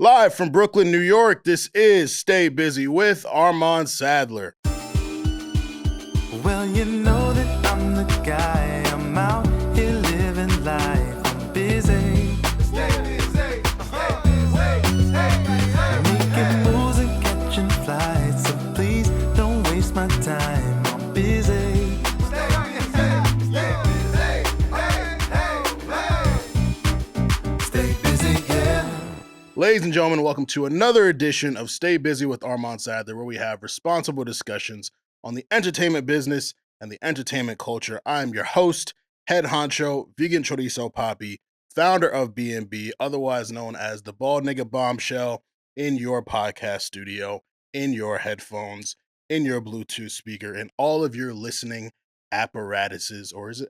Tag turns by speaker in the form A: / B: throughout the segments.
A: Live from Brooklyn, New York, this is Stay Busy with Armon Sadler.
B: Well, you know that I'm the guy. I'm out here living life. I'm busy. Stay busy. Stay busy. Making moves and catching flights. So please don't waste my time. I'm busy. Stay busy. Stay busy. Stay busy, yeah.
A: Ladies and gentlemen, welcome to another edition of Stay Busy with Armon Sadler, where we have responsible discussions on the entertainment business and the entertainment culture. I'm your host, head honcho, vegan chorizo papi, founder of B&B, otherwise known as the bald nigga bombshell, in your podcast studio, in your headphones, in your Bluetooth speaker, in all of your listening apparatuses, or is it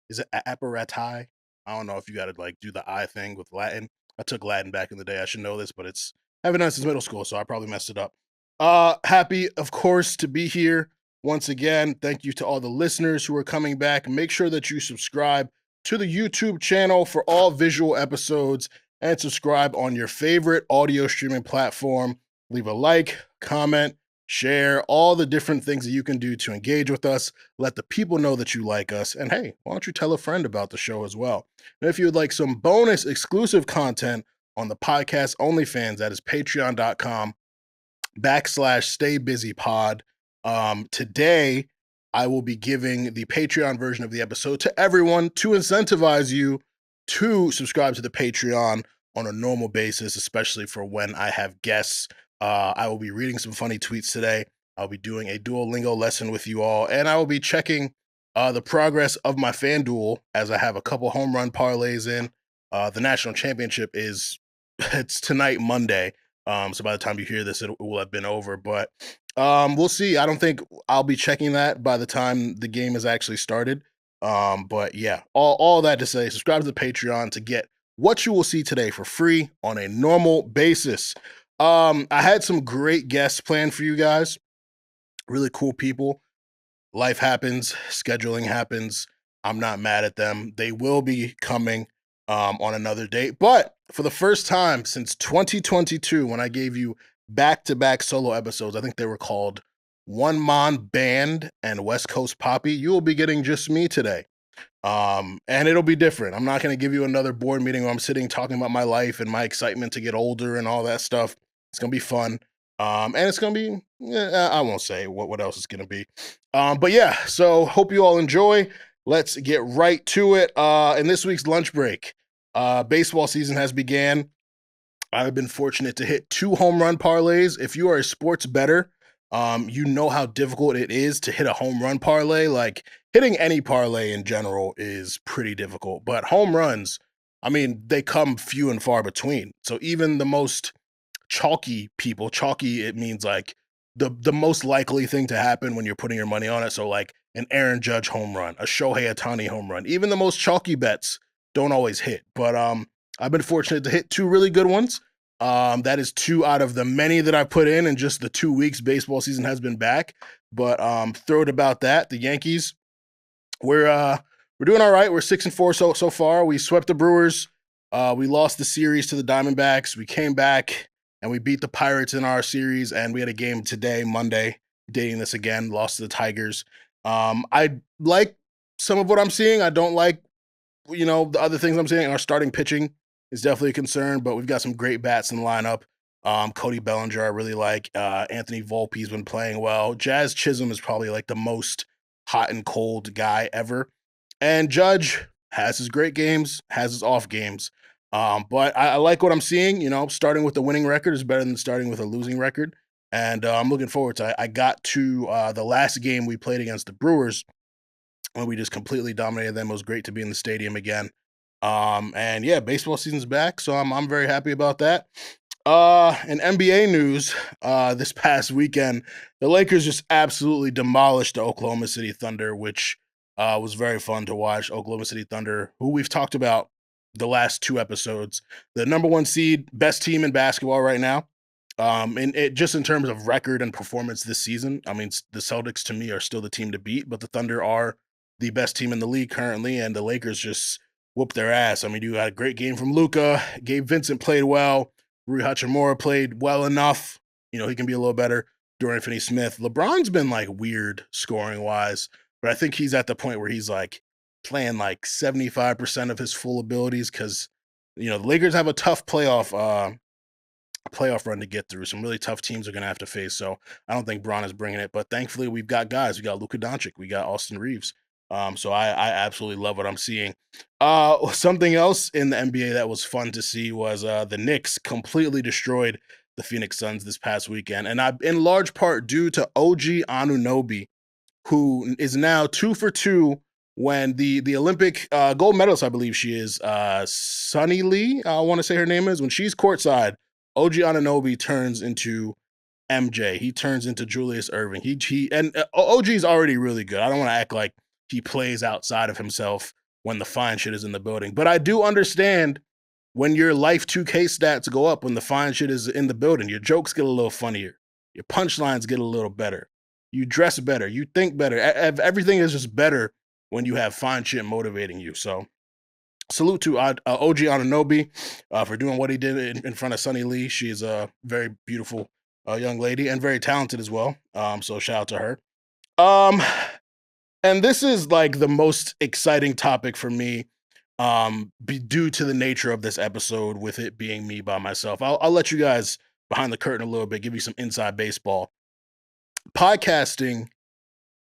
A: Is it apparati? I don't know if you got to like do the I thing with Latin. I took Latin back in the day. I should know this, but I haven't done it since middle school, so I probably messed it up. Happy, of course, to be here once again. Thank you to all the listeners who are coming back. Make sure that you subscribe to the YouTube channel for all visual episodes and subscribe on your favorite audio streaming platform. Leave a like, comment, share, all the different things that you can do to engage with us. Let the people know that you like us. And hey, why don't you tell a friend about the show as well? And if you would like some bonus exclusive content on the podcast OnlyFans, that is patreon.com/staybusypod. Today, I will be giving the Patreon version of the episode to everyone to incentivize you to subscribe to the Patreon on a normal basis, especially for when I have guests. I will be reading some funny tweets today. I'll be doing a Duolingo lesson with you all, and I will be checking the progress of my FanDuel as I have a couple home run parlays in. The national championship it's tonight, Monday. So by the time you hear this, it will have been over, but we'll see. I don't think I'll be checking that by the time the game is actually started. But yeah, all that to say, subscribe to the Patreon to get what you will see today for free on a normal basis. I had some great guests planned for you guys. Really cool people. Life happens, scheduling happens. I'm not mad at them. They will be coming on another date. But for the first time since 2022, when I gave you back-to-back solo episodes, I think they were called One Man Band and West Coast Poppy, you will be getting just me today. And it'll be different. I'm not going to give you another board meeting where I'm sitting talking about my life and my excitement to get older and all that stuff. It's going to be fun. And it's going to be, I won't say what else it's going to be. But yeah, so hope you all enjoy. Let's get right to it. In this week's lunch break, baseball season has began. I've been fortunate to hit 2 home run parlays. If you are a sports bettor, you know how difficult it is to hit a home run parlay. Like hitting any parlay in general is pretty difficult, but home runs, I mean, they come few and far between. So even the most chalky people, chalky, it means like the most likely thing to happen when you're putting your money on it. So like an Aaron Judge home run, a Shohei Ohtani home run, even the most chalky bets don't always hit. But I've been fortunate to hit 2 really good ones. That is 2 out of the many that I put in just the 2 weeks baseball season has been back. But thrilled about that. The Yankees, we're doing all right. We're 6-4 so far. We swept the Brewers. We lost the series to the Diamondbacks. We came back and we beat the Pirates in our series, and we had a game today, Monday, dating this again, lost to the Tigers. I like some of what I'm seeing. I don't like, the other things I'm seeing. Our starting pitching is definitely a concern, but we've got some great bats in the lineup. Cody Bellinger, I really like. Anthony Volpe's been playing well. Jazz Chisholm is probably like the most hot and cold guy ever. And Judge has his great games, has his off games. But I like what I'm seeing. Starting with a winning record is better than starting with a losing record. And I'm looking forward to it. I got to the last game we played against the Brewers when we just completely dominated them. It was great to be in the stadium again. And yeah, baseball season's back, so I'm very happy about that. In NBA news, this past weekend, the Lakers just absolutely demolished the Oklahoma City Thunder, which was very fun to watch. Oklahoma City Thunder, who we've talked about the last 2 episodes, the number 1 seed, best team in basketball right now. And it just in terms of record and performance this season, I mean, the Celtics to me are still the team to beat, but the Thunder are the best team in the league currently, and the Lakers just whoop their ass. I mean, you got a great game from Luka. Gabe Vincent played well. Rui Hachimura played well enough. You know, he can be a little better. Dorian Finney-Smith. LeBron's been like weird scoring-wise, but I think he's at the point where he's like playing like 75% of his full abilities because, you know, the Lakers have a tough playoff run to get through. Some really tough teams are going to have to face. So I don't think Bron is bringing it, but thankfully we've got guys. We got Luka Doncic. We got Austin Reeves. So I absolutely love what I'm seeing. Something else in the NBA that was fun to see was the Knicks completely destroyed the Phoenix Suns this past weekend. And in large part due to OG Anunoby, who is now 2 for 2 when the Olympic gold medalist, I believe she is, Sunny Lee, I want to say her name is, when she's courtside, OG Anunoby turns into MJ. He turns into Julius Erving. OG is already really good. I don't want to act like he plays outside of himself when the fine shit is in the building. But I do understand when your life 2K stats go up, when the fine shit is in the building, your jokes get a little funnier. Your punchlines get a little better. You dress better. You think better. Everything is just better when you have fine shit motivating you. So salute to OG Anunoby for doing what he did in front of Sunny Lee. She is a very beautiful young lady and very talented as well. So shout out to her. And this is like the most exciting topic for me, due to the nature of this episode, with it being me by myself. I'll let you guys behind the curtain a little bit, give you some inside baseball. Podcasting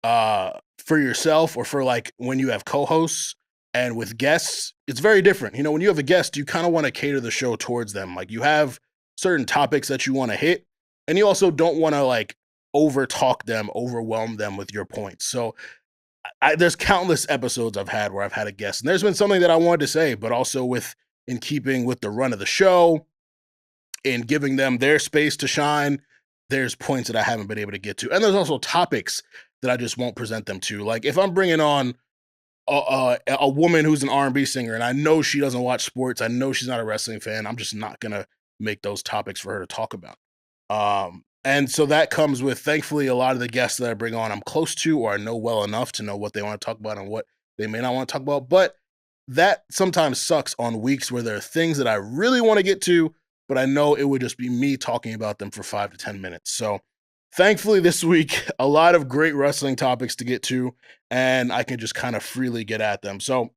A: for yourself or for like when you have co-hosts and with guests, it's very different. You know, when you have a guest, you kind of want to cater the show towards them. Like you have certain topics that you want to hit, and you also don't want to like over talk them, overwhelm them with your points. So there's countless episodes I've had where I've had a guest, and there's been something that I wanted to say, but also in keeping with the run of the show and giving them their space to shine, there's points that I haven't been able to get to. And there's also topics that I just won't present them to. Like if I'm bringing on a woman who's an R&B singer and I know she doesn't watch sports, I know she's not a wrestling fan, I'm just not going to make those topics for her to talk about. And so that comes with, thankfully, a lot of the guests that I bring on I'm close to or I know well enough to know what they want to talk about and what they may not want to talk about. But that sometimes sucks on weeks where there are things that I really want to get to, but I know it would just be me talking about them for 5 to 10 minutes. So thankfully this week, a lot of great wrestling topics to get to, and I can just kind of freely get at them. So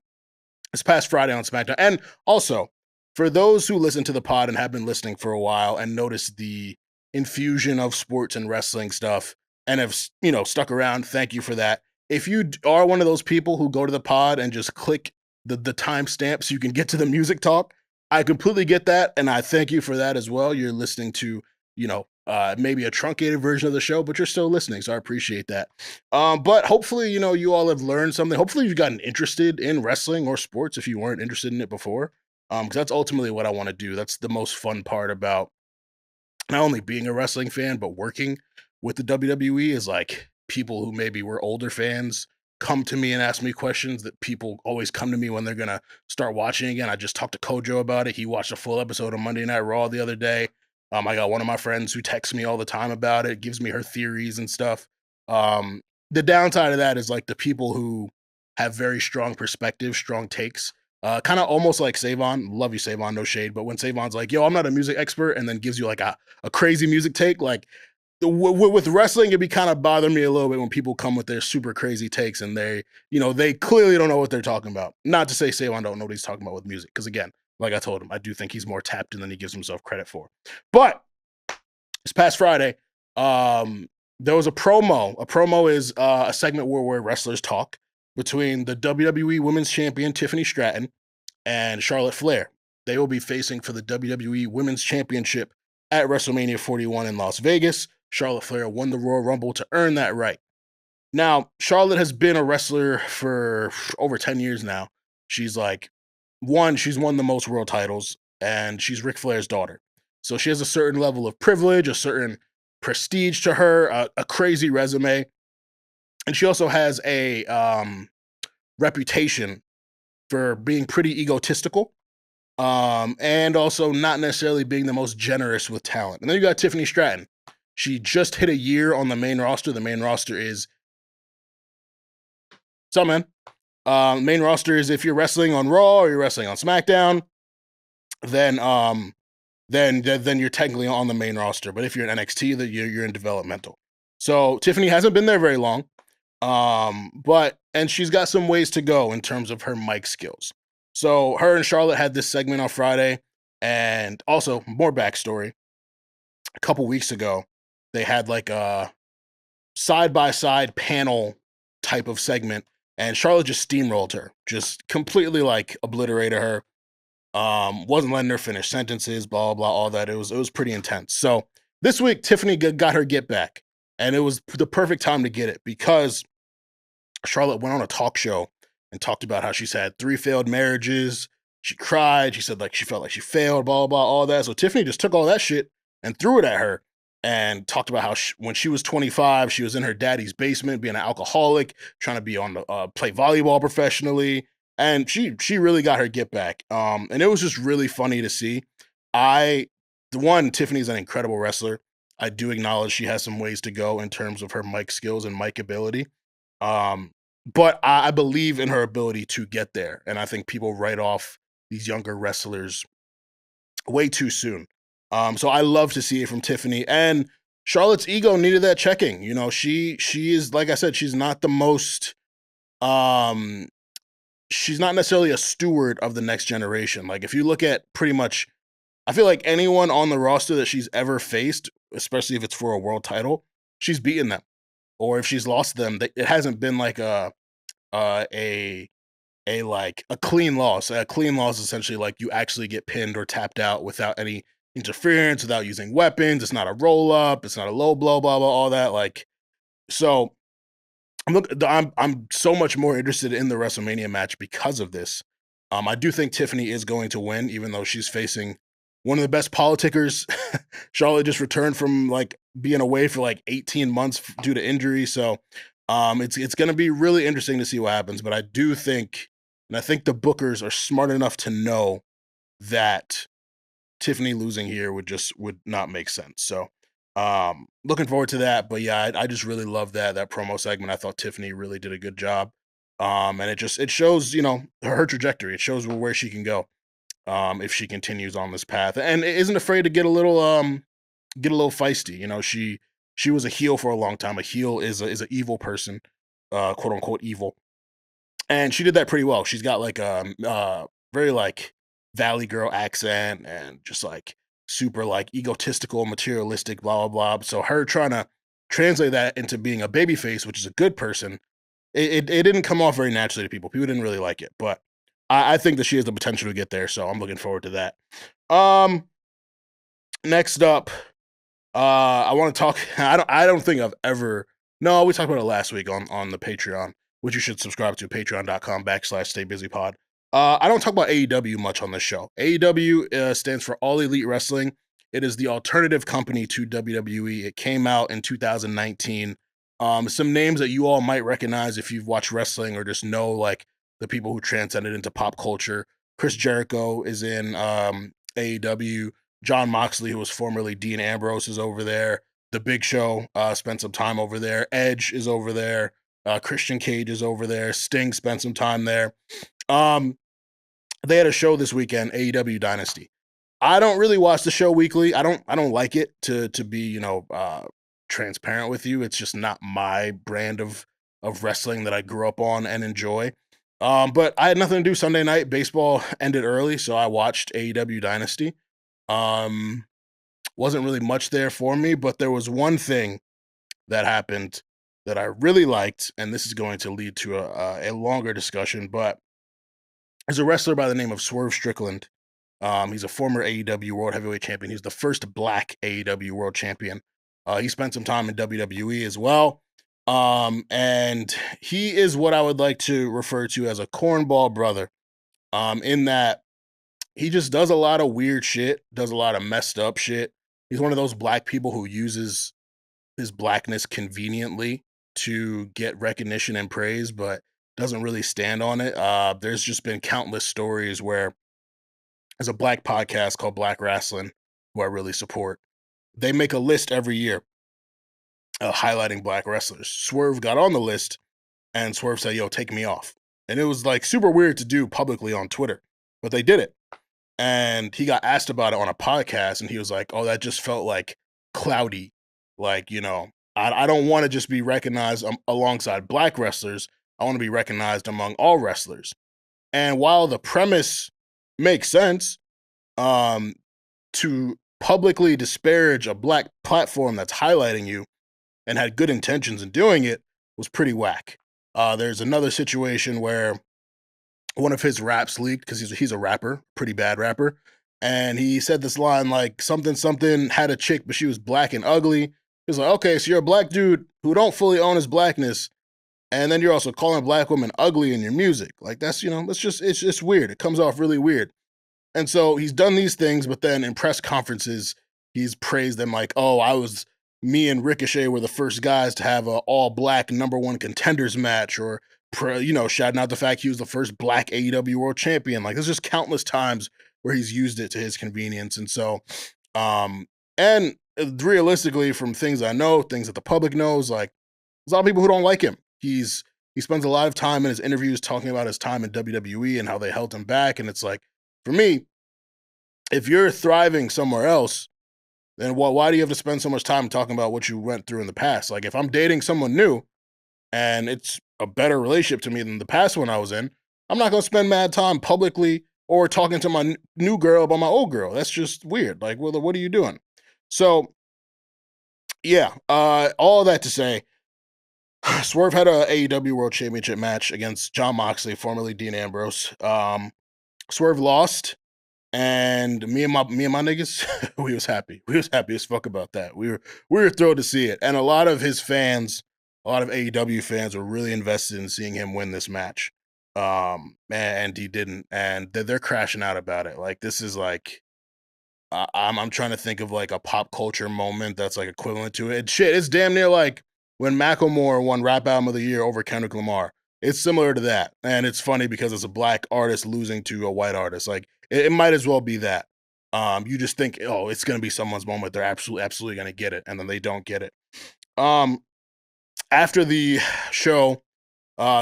A: this past Friday on SmackDown, and also for those who listen to the pod and have been listening for a while and noticed the infusion of sports and wrestling stuff and have, you know, stuck around, thank you for that. If you are one of those people who go to the pod and just click the timestamp so you can get to the music talk, I completely get that, and I thank you for that as well. You're listening to, you know, maybe a truncated version of the show, but you're still listening, so I appreciate that. But hopefully, you know, you all have learned something. Hopefully you've gotten interested in wrestling or sports if you weren't interested in it before, because that's ultimately what I want to do. That's the most fun part about not only being a wrestling fan, but working with the WWE is like people who maybe were older fans come to me and ask me questions that people always come to me when they're going to start watching again. I just talked to Kojo about it. He watched a full episode of Monday Night Raw the other day. I got one of my friends who texts me all the time about it, gives me her theories and stuff. The downside of that is like the people who have very strong perspectives, strong takes, kind of almost like Savon. Love you, Savon, no shade. But when Savon's like, yo, I'm not a music expert, and then gives you like a crazy music take, like with wrestling, it'd be kind of bothering me a little bit when people come with their super crazy takes and they clearly don't know what they're talking about. Not to say Savon don't know what he's talking about with music, because again, like I told him, I do think he's more tapped in than he gives himself credit for. But this past Friday, there was a promo. A promo is a segment where wrestlers talk between the WWE Women's Champion Tiffany Stratton and Charlotte Flair. They will be facing for the WWE Women's Championship at WrestleMania 41 in Las Vegas. Charlotte Flair won the Royal Rumble to earn that right. Now, Charlotte has been a wrestler for over 10 years now. She's won the most world titles, and she's Ric Flair's daughter. So she has a certain level of privilege, a certain prestige to her, a crazy resume. And she also has a reputation for being pretty egotistical, and also not necessarily being the most generous with talent. And then you got Tiffany Stratton. She just hit a year on the main roster. The main roster is... What's up, man? Main roster is if you're wrestling on Raw or you're wrestling on SmackDown, then you're technically on the main roster. But if you're in NXT, that you're in developmental. So Tiffany hasn't been there very long, and she's got some ways to go in terms of her mic skills. So her and Charlotte had this segment on Friday, and also more backstory. A couple weeks ago, they had like a side-by-side panel type of segment, and Charlotte just steamrolled her, just completely like obliterated her. Wasn't letting her finish sentences, blah, blah, all that. It was pretty intense. So this week, Tiffany got her get back, and it was the perfect time to get it because Charlotte went on a talk show and talked about how she's had 3 failed marriages. She cried. She said like she felt like she failed, blah, blah, all that. So Tiffany just took all that shit and threw it at her and talked about how when she was 25, she was in her daddy's basement being an alcoholic, trying to be on the play volleyball professionally. And she really got her get back. And it was just really funny to see. Tiffany's an incredible wrestler. I do acknowledge she has some ways to go in terms of her mic skills and mic ability. But I believe in her ability to get there. And I think people write off these younger wrestlers way too soon. So I love to see it from Tiffany. And Charlotte's ego needed that checking. You know, she is, like I said, she's not the most she's not necessarily a steward of the next generation. Like if you look at pretty much, I feel like anyone on the roster that she's ever faced, especially if it's for a world title, she's beaten them. Or if she's lost them, it hasn't been like a clean loss. A clean loss is essentially like you actually get pinned or tapped out without any interference, without using weapons. It's not a roll up. It's not a low blow, blah, blah, all that. Like, so I'm so much more interested in the WrestleMania match because of this. I do think Tiffany is going to win, even though she's facing one of the best politickers. Charlotte just returned from like being away for like 18 months due to injury. So it's going to be really interesting to see what happens. But I do think, and I think the bookers are smart enough to know that Tiffany losing here would not make sense. So looking forward to that. But yeah, I just really love that promo segment. I thought Tiffany really did a good job. And it shows, you know, her trajectory. It shows where she can go if she continues on this path and isn't afraid to get a little feisty. You know, she was a heel for a long time. A heel is an evil person, quote unquote evil. And she did that pretty well. She's got like a very like Valley Girl accent and just like super like egotistical, materialistic, blah, blah, blah. So her trying to translate that into being a babyface, which is a good person, it didn't come off very naturally to people. People didn't really like it, but I think that she has the potential to get there. So I'm looking forward to that. Next up, I want to talk. I don't think I've ever. No, we talked about it last week on the Patreon, which you should subscribe to, patreon.com/staybusypod. I don't talk about AEW much on this show. AEW stands for All Elite Wrestling. It is the alternative company to WWE. It came out in 2019. Some names that you all might recognize if you've watched wrestling or just know like the people who transcended into pop culture. Chris Jericho is in AEW. John Moxley, who was formerly Dean Ambrose, is over there. The Big Show spent some time over there. Edge is over there. Christian Cage is over there. Sting spent some time there. They had a show this weekend, AEW Dynasty. I don't really watch the show weekly. I don't like it to be, you know, transparent with you. It's just not my brand of wrestling that I grew up on and enjoy. But I had nothing to do Sunday night. Baseball ended early, so I watched AEW Dynasty. Wasn't really much there for me, but there was one thing that happened that I really liked, and this is going to lead to a longer discussion, but there's a wrestler by the name of Swerve Strickland. He's a former AEW World Heavyweight Champion. He's the first Black AEW World Champion. He spent some time in WWE as well. And he is what I would like to refer to as a cornball brother, in that he just does a lot of weird shit, does a lot of messed up shit. He's one of those black people who uses his blackness conveniently to get recognition and praise, but doesn't really stand on it. There's just been countless stories where there's a black podcast called Black Wrestling, who I really support. They make a list every year highlighting black wrestlers. Swerve got on the list, and Swerve said, yo, take me off. And it was like super weird to do publicly on Twitter, but they did it. And he got asked about it on a podcast, and he was like, "Oh, that just felt like cloudy. Like, I don't want to just be recognized alongside black wrestlers. I want to be recognized among all wrestlers." And while the premise makes sense, to publicly disparage a black platform that's highlighting you and had good intentions in doing it was pretty whack. There's another situation where one of his raps leaked because he's a rapper, pretty bad rapper, and he said this line like something had a chick, but she was black and ugly. He was like, okay, so you're a black dude who don't fully own his blackness, and then you're also calling black women ugly in your music. Like that's it's just weird. It comes off really weird. And so he's done these things, but then in press conferences, he's praised them like, oh, me and Ricochet were the first guys to have a all black #1 contenders match, or shouting out the fact he was the first black AEW world champion. Like there's just countless times where he's used it to his convenience. And so, and realistically, from things I know, things that the public knows, like there's a lot of people who don't like him. He spends a lot of time in his interviews talking about his time in WWE and how they held him back. And it's like, for me, if you're thriving somewhere else, then why do you have to spend so much time talking about what you went through in the past? Like if I'm dating someone new and it's a better relationship to me than the past one I was in, I'm not going to spend mad time publicly or talking to my new girl about my old girl. That's just weird. Like, well, what are you doing? So, yeah, all that to say, Swerve had a AEW World Championship match against Jon Moxley, formerly Dean Ambrose. Swerve lost, and me and my niggas, we was happy. We was happy as fuck about that. We were thrilled to see it, and a lot of his fans, a lot of AEW fans, were really invested in seeing him win this match. And he didn't, and they're crashing out about it. Like this is like, I'm trying to think of like a pop culture moment that's like equivalent to it. Shit, it's damn near like when Macklemore won Rap Album of the Year over Kendrick Lamar. It's similar to that. And it's funny because it's a black artist losing to a white artist. Like it might as well be that. You just think, oh, it's going to be someone's moment. They're absolutely going to get it. And then they don't get it. After the show,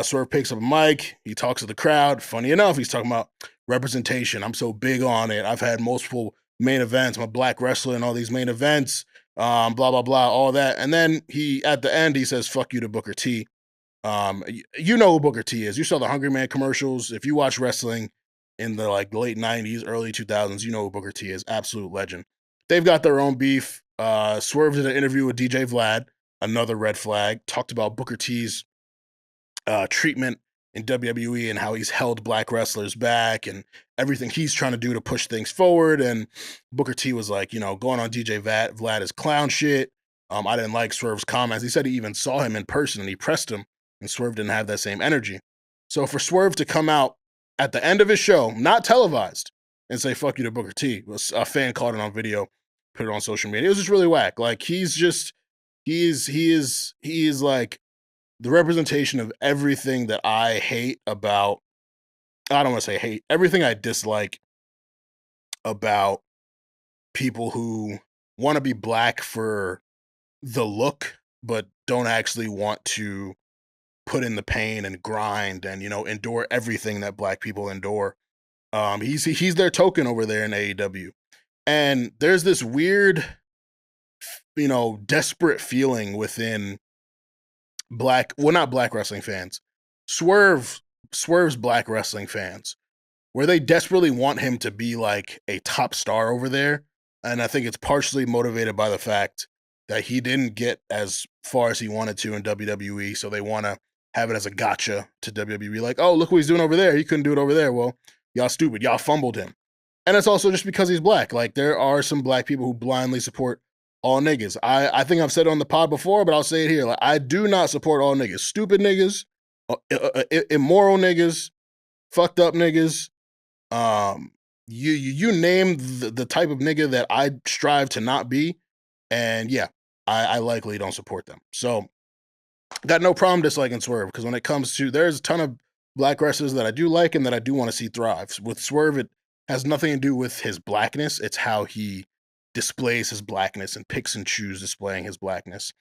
A: Swerve picks up a mic. He talks to the crowd. Funny enough, he's talking about representation. I'm so big on it. I've had multiple main events. I'm a black wrestler in all these main events. Blah, blah, blah, all that. And then at the end, he says, fuck you to Booker T. You know who Booker T is. You saw the Hungry Man commercials. If you watch wrestling in the like late 90s, early 2000s, you know who Booker T is. Absolute legend. They've got their own beef. Swerve did an interview with DJ Vlad, another red flag, talked about Booker T's treatment in WWE and how he's held black wrestlers back and everything he's trying to do to push things forward. And Booker T was like, going on DJ Vlad is clown shit. I didn't like Swerve's comments. He said he even saw him in person and he pressed him, and Swerve didn't have that same energy. So for Swerve to come out at the end of his show, not televised, and say fuck you to Booker T, a fan caught it on video, put it on social media. It was just really whack. Like he is like the representation of everything that I hate about, I don't want to say hate, everything I dislike about people who want to be black for the look, but don't actually want to put in the pain and grind and, endure everything that black people endure. He's their token over there in AEW. And there's this weird, desperate feeling within not black wrestling fans, Swerve's black wrestling fans, where they desperately want him to be like a top star over there. And I think it's partially motivated by the fact that he didn't get as far as he wanted to in WWE. So they want to have it as a gotcha to WWE. Like, oh, look what he's doing over there. He couldn't do it over there. Well, y'all stupid. Y'all fumbled him. And it's also just because he's black. Like there are some black people who blindly support all niggas. I think I've said it on the pod before, but I'll say it here. Like, I do not support all niggas. Stupid niggas, immoral niggas, fucked up niggas. You name the type of nigga that I strive to not be, and yeah, I likely don't support them. So got no problem disliking Swerve, because when it comes to, there's a ton of black wrestlers that I do like and that I do want to see thrive. With Swerve, it has nothing to do with his blackness. It's how he displays his blackness and picks and chooses displaying his blackness.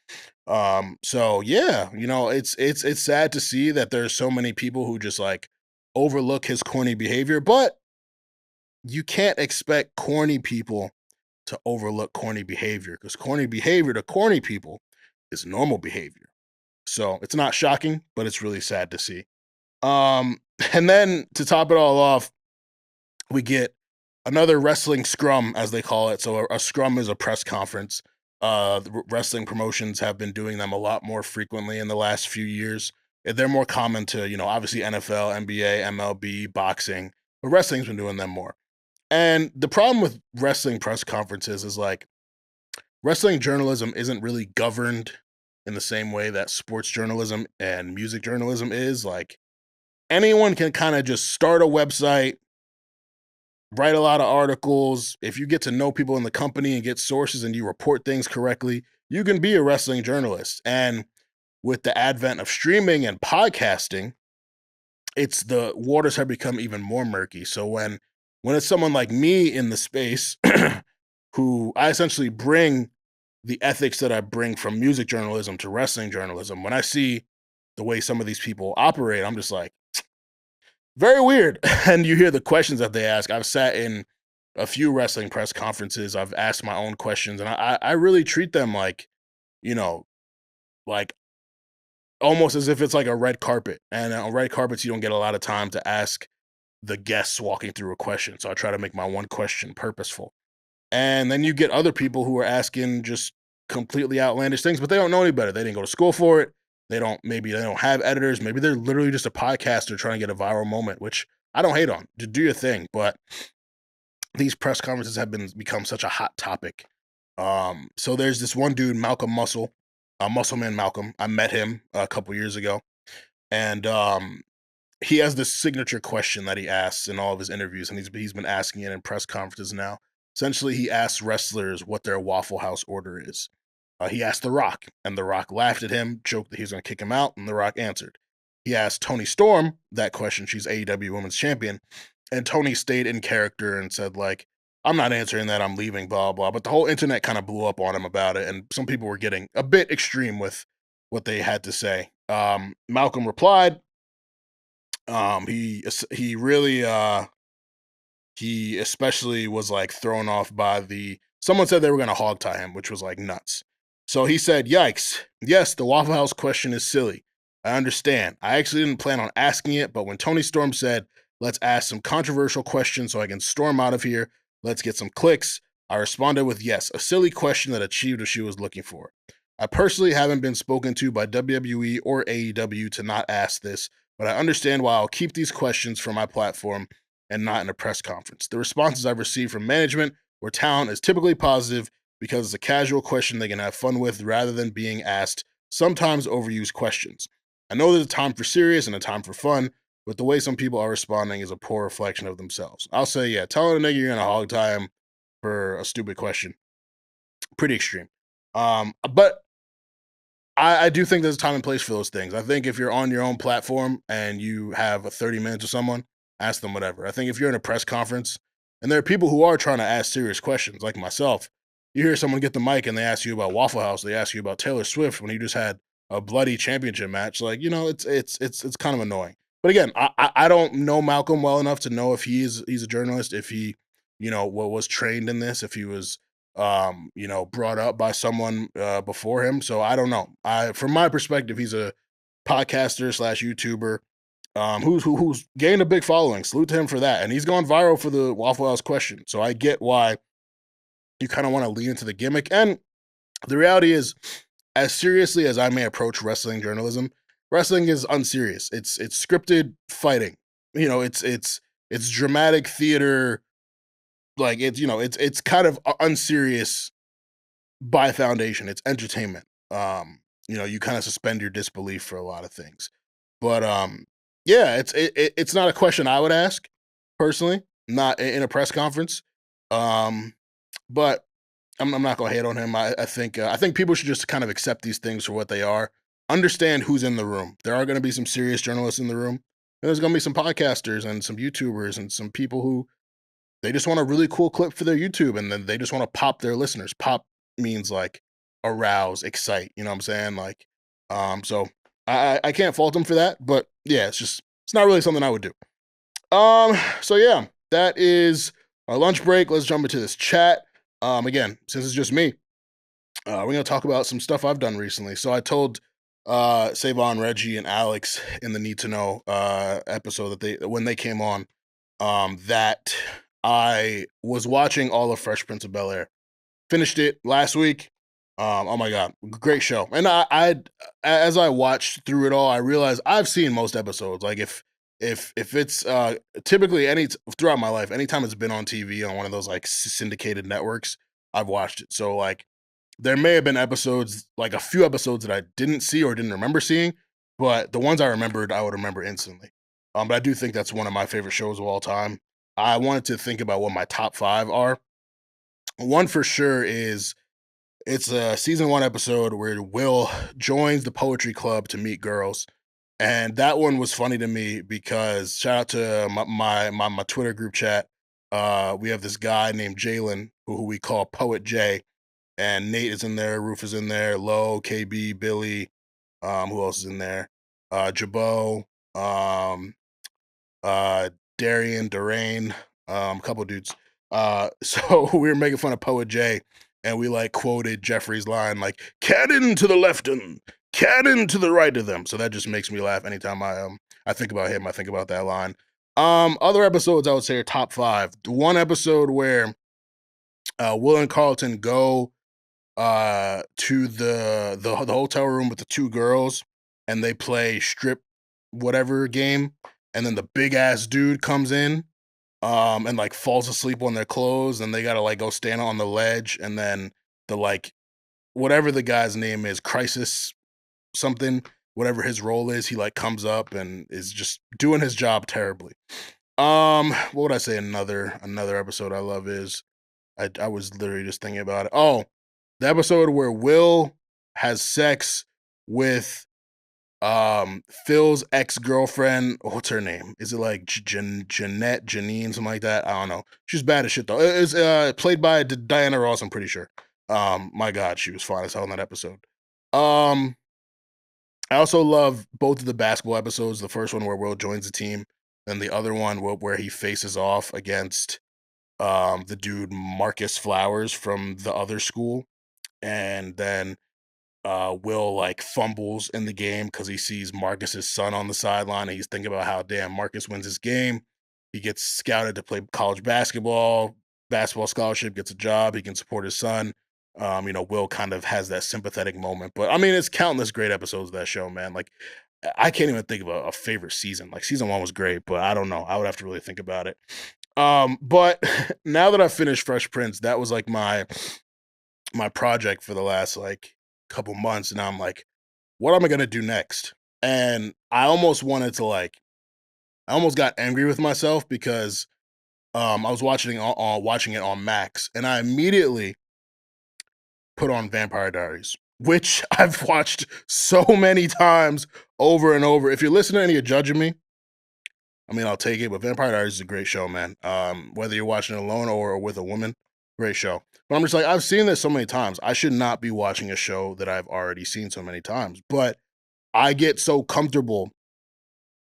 A: So yeah, it's sad to see that there's so many people who just like overlook his corny behavior, but you can't expect corny people to overlook corny behavior, because corny behavior to corny people is normal behavior. So it's not shocking, but it's really sad to see. And then to top it all off, we get another wrestling scrum, as they call it. So a scrum is a press conference. The wrestling promotions have been doing them a lot more frequently in the last few years. They're more common to, obviously NFL, NBA, MLB, boxing, but wrestling's been doing them more. And the problem with wrestling press conferences is like, wrestling journalism isn't really governed in the same way that sports journalism and music journalism is. Like, anyone can kind of just start a website, write a lot of articles. If you get to know people in the company and get sources and you report things correctly, you can be a wrestling journalist. And with the advent of streaming and podcasting, the waters have become even more murky. So when it's someone like me in the space, who I essentially bring the ethics that I bring from music journalism to wrestling journalism, when I see the way some of these people operate, I'm just like, very weird. And you hear the questions that they ask. I've sat in a few wrestling press conferences. I've asked my own questions, and I really treat them like, like almost as if it's like a red carpet. And on red carpets, you don't get a lot of time to ask the guests walking through a question. So I try to make my one question purposeful. And then you get other people who are asking just completely outlandish things, but they don't know any better. They didn't go to school for it. Maybe they don't have editors. Maybe they're literally just a podcaster trying to get a viral moment, which I don't hate on. Just do your thing. But these press conferences have become such a hot topic. So there's this one dude, Malcolm Muscle Man Malcolm. I met him a couple years ago. And he has this signature question that he asks in all of his interviews, and he's been asking it in press conferences now. Essentially, he asks wrestlers what their Waffle House order is. He asked The Rock, and The Rock laughed at him, joked that he was going to kick him out, and The Rock answered. He asked Toni Storm that question. She's AEW Women's Champion. And Toni stayed in character and said, like, I'm not answering that, I'm leaving, blah, blah. But the whole internet kind of blew up on him about it, and some people were getting a bit extreme with what they had to say. Malcolm replied. He especially was like thrown off by someone said they were going to hog tie him, which was like nuts. So he said, yikes. Yes, the Waffle House question is silly. I understand. I actually didn't plan on asking it, but when Toni Storm said, let's ask some controversial questions so I can storm out of here, let's get some clicks, I responded with yes, a silly question that achieved what she was looking for. I personally haven't been spoken to by WWE or AEW to not ask this, but I understand why I'll keep these questions for my platform and not in a press conference. The responses I've received from management or talent is typically positive because it's a casual question they can have fun with rather than being asked sometimes overused questions. I know there's a time for serious and a time for fun, but the way some people are responding is a poor reflection of themselves. I'll say, yeah, telling a nigga you're gonna hog tie him for a stupid question, pretty extreme. But I do think there's a time and place for those things. I think if you're on your own platform and you have a 30 minutes with someone, ask them whatever. I think if you're in a press conference and there are people who are trying to ask serious questions, like myself, you hear someone get the mic and they ask you about Waffle House, they ask you about Taylor Swift when you just had a bloody championship match. Like, it's kind of annoying. But again, I don't know Malcolm well enough to know if he's a journalist, if he, was trained in this, if he was, brought up by someone before him. So I don't know. From my perspective, he's a podcaster / YouTuber who's gained a big following. Salute to him for that. And he's gone viral for the Waffle House question. So I get why you kind of want to lean into the gimmick. And the reality is, as seriously as I may approach wrestling journalism, wrestling is unserious. It's scripted fighting. It's dramatic theater. Like it's kind of unserious by foundation. It's entertainment. You kind of suspend your disbelief for a lot of things. But yeah, it's not a question I would ask personally, not in a press conference. But I'm not gonna hate on him. I think people should just kind of accept these things for what they are. Understand who's in the room. There are going to be some serious journalists in the room, and there's going to be some podcasters and some YouTubers and some people who they just want a really cool clip for their YouTube, and then they just want to pop their listeners. Pop means like arouse, excite. You know what I'm saying? Like, so I can't fault them for that. But yeah, it's not really something I would do. So yeah, that is our lunch break. Let's jump into this chat. Again, since it's just me, we're gonna talk about some stuff I've done recently. So I told Savon, Reggie, and Alex in the Need to Know episode that when they came on, that I was watching all of Fresh Prince of Bel-Air. Finished it last week. Oh my god, great show. And I as I watched through it all, I realized I've seen most episodes. Like if it's typically throughout my life, anytime it's been on TV on one of those like syndicated networks, I've watched it. So like there may have been episodes, like a few episodes that I didn't see or didn't remember seeing, but the ones I remembered, I would remember instantly. But I do think that's one of my favorite shows of all time. I wanted to think about what my top 5 are. One for sure is it's a season 1 episode where Will joins the poetry club to meet girls. And that one was funny to me because shout out to my Twitter group chat. We have this guy named Jalen who we call Poet J, and Nate is in there, Roof is in there, Low, KB, Billy, who else is in there? Jabot, Darian, Durain, a couple dudes. So we were making fun of Poet J, and we like quoted Jeffrey's line like "cannon to the left and cannon to the right of them." So that just makes me laugh anytime I think about him. I think about that line. Other episodes I would say are top 5. One episode where Will and Carlton go to the hotel room with the 2 girls, and they play strip whatever game, and then the big ass dude comes in and like falls asleep on their clothes, and they gotta like go stand on the ledge, and then the like whatever the guy's name is, Crisis something, whatever his role is, he like comes up and is just doing his job terribly. What would I say another episode I love is I was literally just thinking about it. Oh, the episode where Will has sex with Phil's ex-girlfriend. What's her name? Is it like Jeanette, Janine, something like that? I don't know. She's bad as shit though. It's played by Diana Ross, I'm pretty sure. My god, she was fine as hell in that episode. I also love both of the basketball episodes. The first one where Will joins the team, and the other one where he faces off against the dude Marcus Flowers from the other school, and then Will like fumbles in the game because he sees Marcus's son on the sideline, and he's thinking about how damn Marcus wins his game. He gets scouted to play college basketball scholarship, gets a job, he can support his son. Will kind of has that sympathetic moment. But I mean, it's countless great episodes of that show, man. Like I can't even think of a favorite season. Like season 1 was great, but I don't know. I would have to really think about it. But now that I finished Fresh Prince, that was like my project for the last like couple months, and I'm like, what am I gonna do next? And I almost wanted to like, I almost got angry with myself because I was watching it on Max, and I immediately put on Vampire Diaries, which I've watched so many times over and over. If you're listening and you're judging me, I mean, I'll take it, but Vampire Diaries is a great show, man. Whether you're watching it alone or with a woman, great show. But I'm just like, I've seen this so many times. I should not be watching a show that I've already seen so many times. But I get so comfortable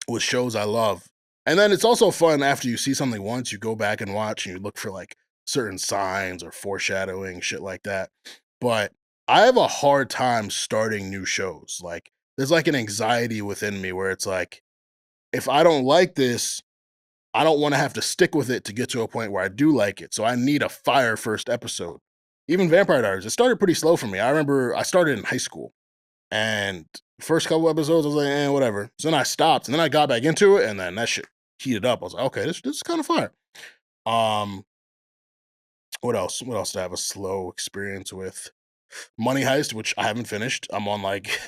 A: with shows I love. And then it's also fun after you see something once, you go back and watch and you look for like certain signs or foreshadowing, shit like that. But I have a hard time starting new shows. Like, there's like an anxiety within me where it's like, if I don't like this, I don't want to have to stick with it to get to a point where I do like it. So I need a fire first episode. Even Vampire Diaries, it started pretty slow for me. I remember I started in high school, and first couple episodes I was like, whatever. So then I stopped, and then I got back into it, and then that shit heated up. I was like, okay, this is kind of fire. What else? What else did I have a slow experience with? Money Heist, which I haven't finished. I'm on like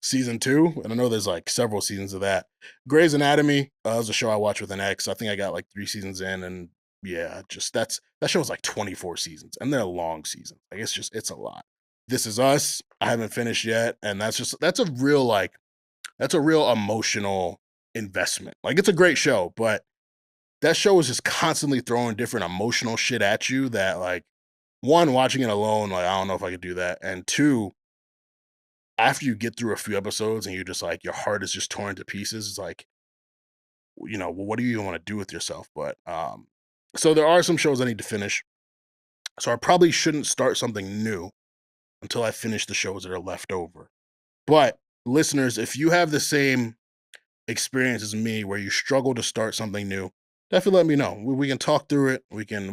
A: season 2, and I know there's like several seasons of that. Grey's Anatomy was a show I watched with an ex. I think I got like 3 seasons in, and yeah, just that show was like 24 seasons, and they're long seasons. Like it's a lot. This Is Us, I haven't finished yet, and that's a real emotional investment. Like it's a great show, but that show is just constantly throwing different emotional shit at you that like, one, watching it alone, like I don't know if I could do that. And 2, after you get through a few episodes and you're just like, your heart is just torn to pieces, it's like, what do you even want to do with yourself? But so there are some shows I need to finish. So I probably shouldn't start something new until I finish the shows that are left over. But listeners, if you have the same experience as me where you struggle to start something new, definitely let me know. We can talk through it. We can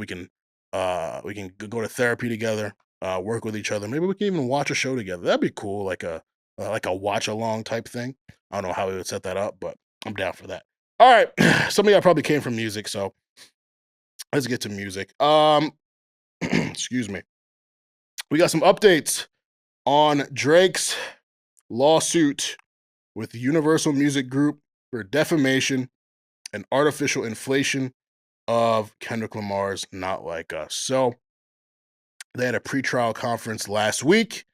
A: go to therapy together, work with each other. Maybe we can even watch a show together. That'd be cool, like a watch along type thing. I don't know how we would set that up, but I'm down for that. All right, some of y'all probably came from music, so let's get to music. Excuse me. We got some updates on Drake's lawsuit with Universal Music Group for defamation and artificial inflation of Kendrick Lamar's Not Like Us. So they had a pretrial conference last week,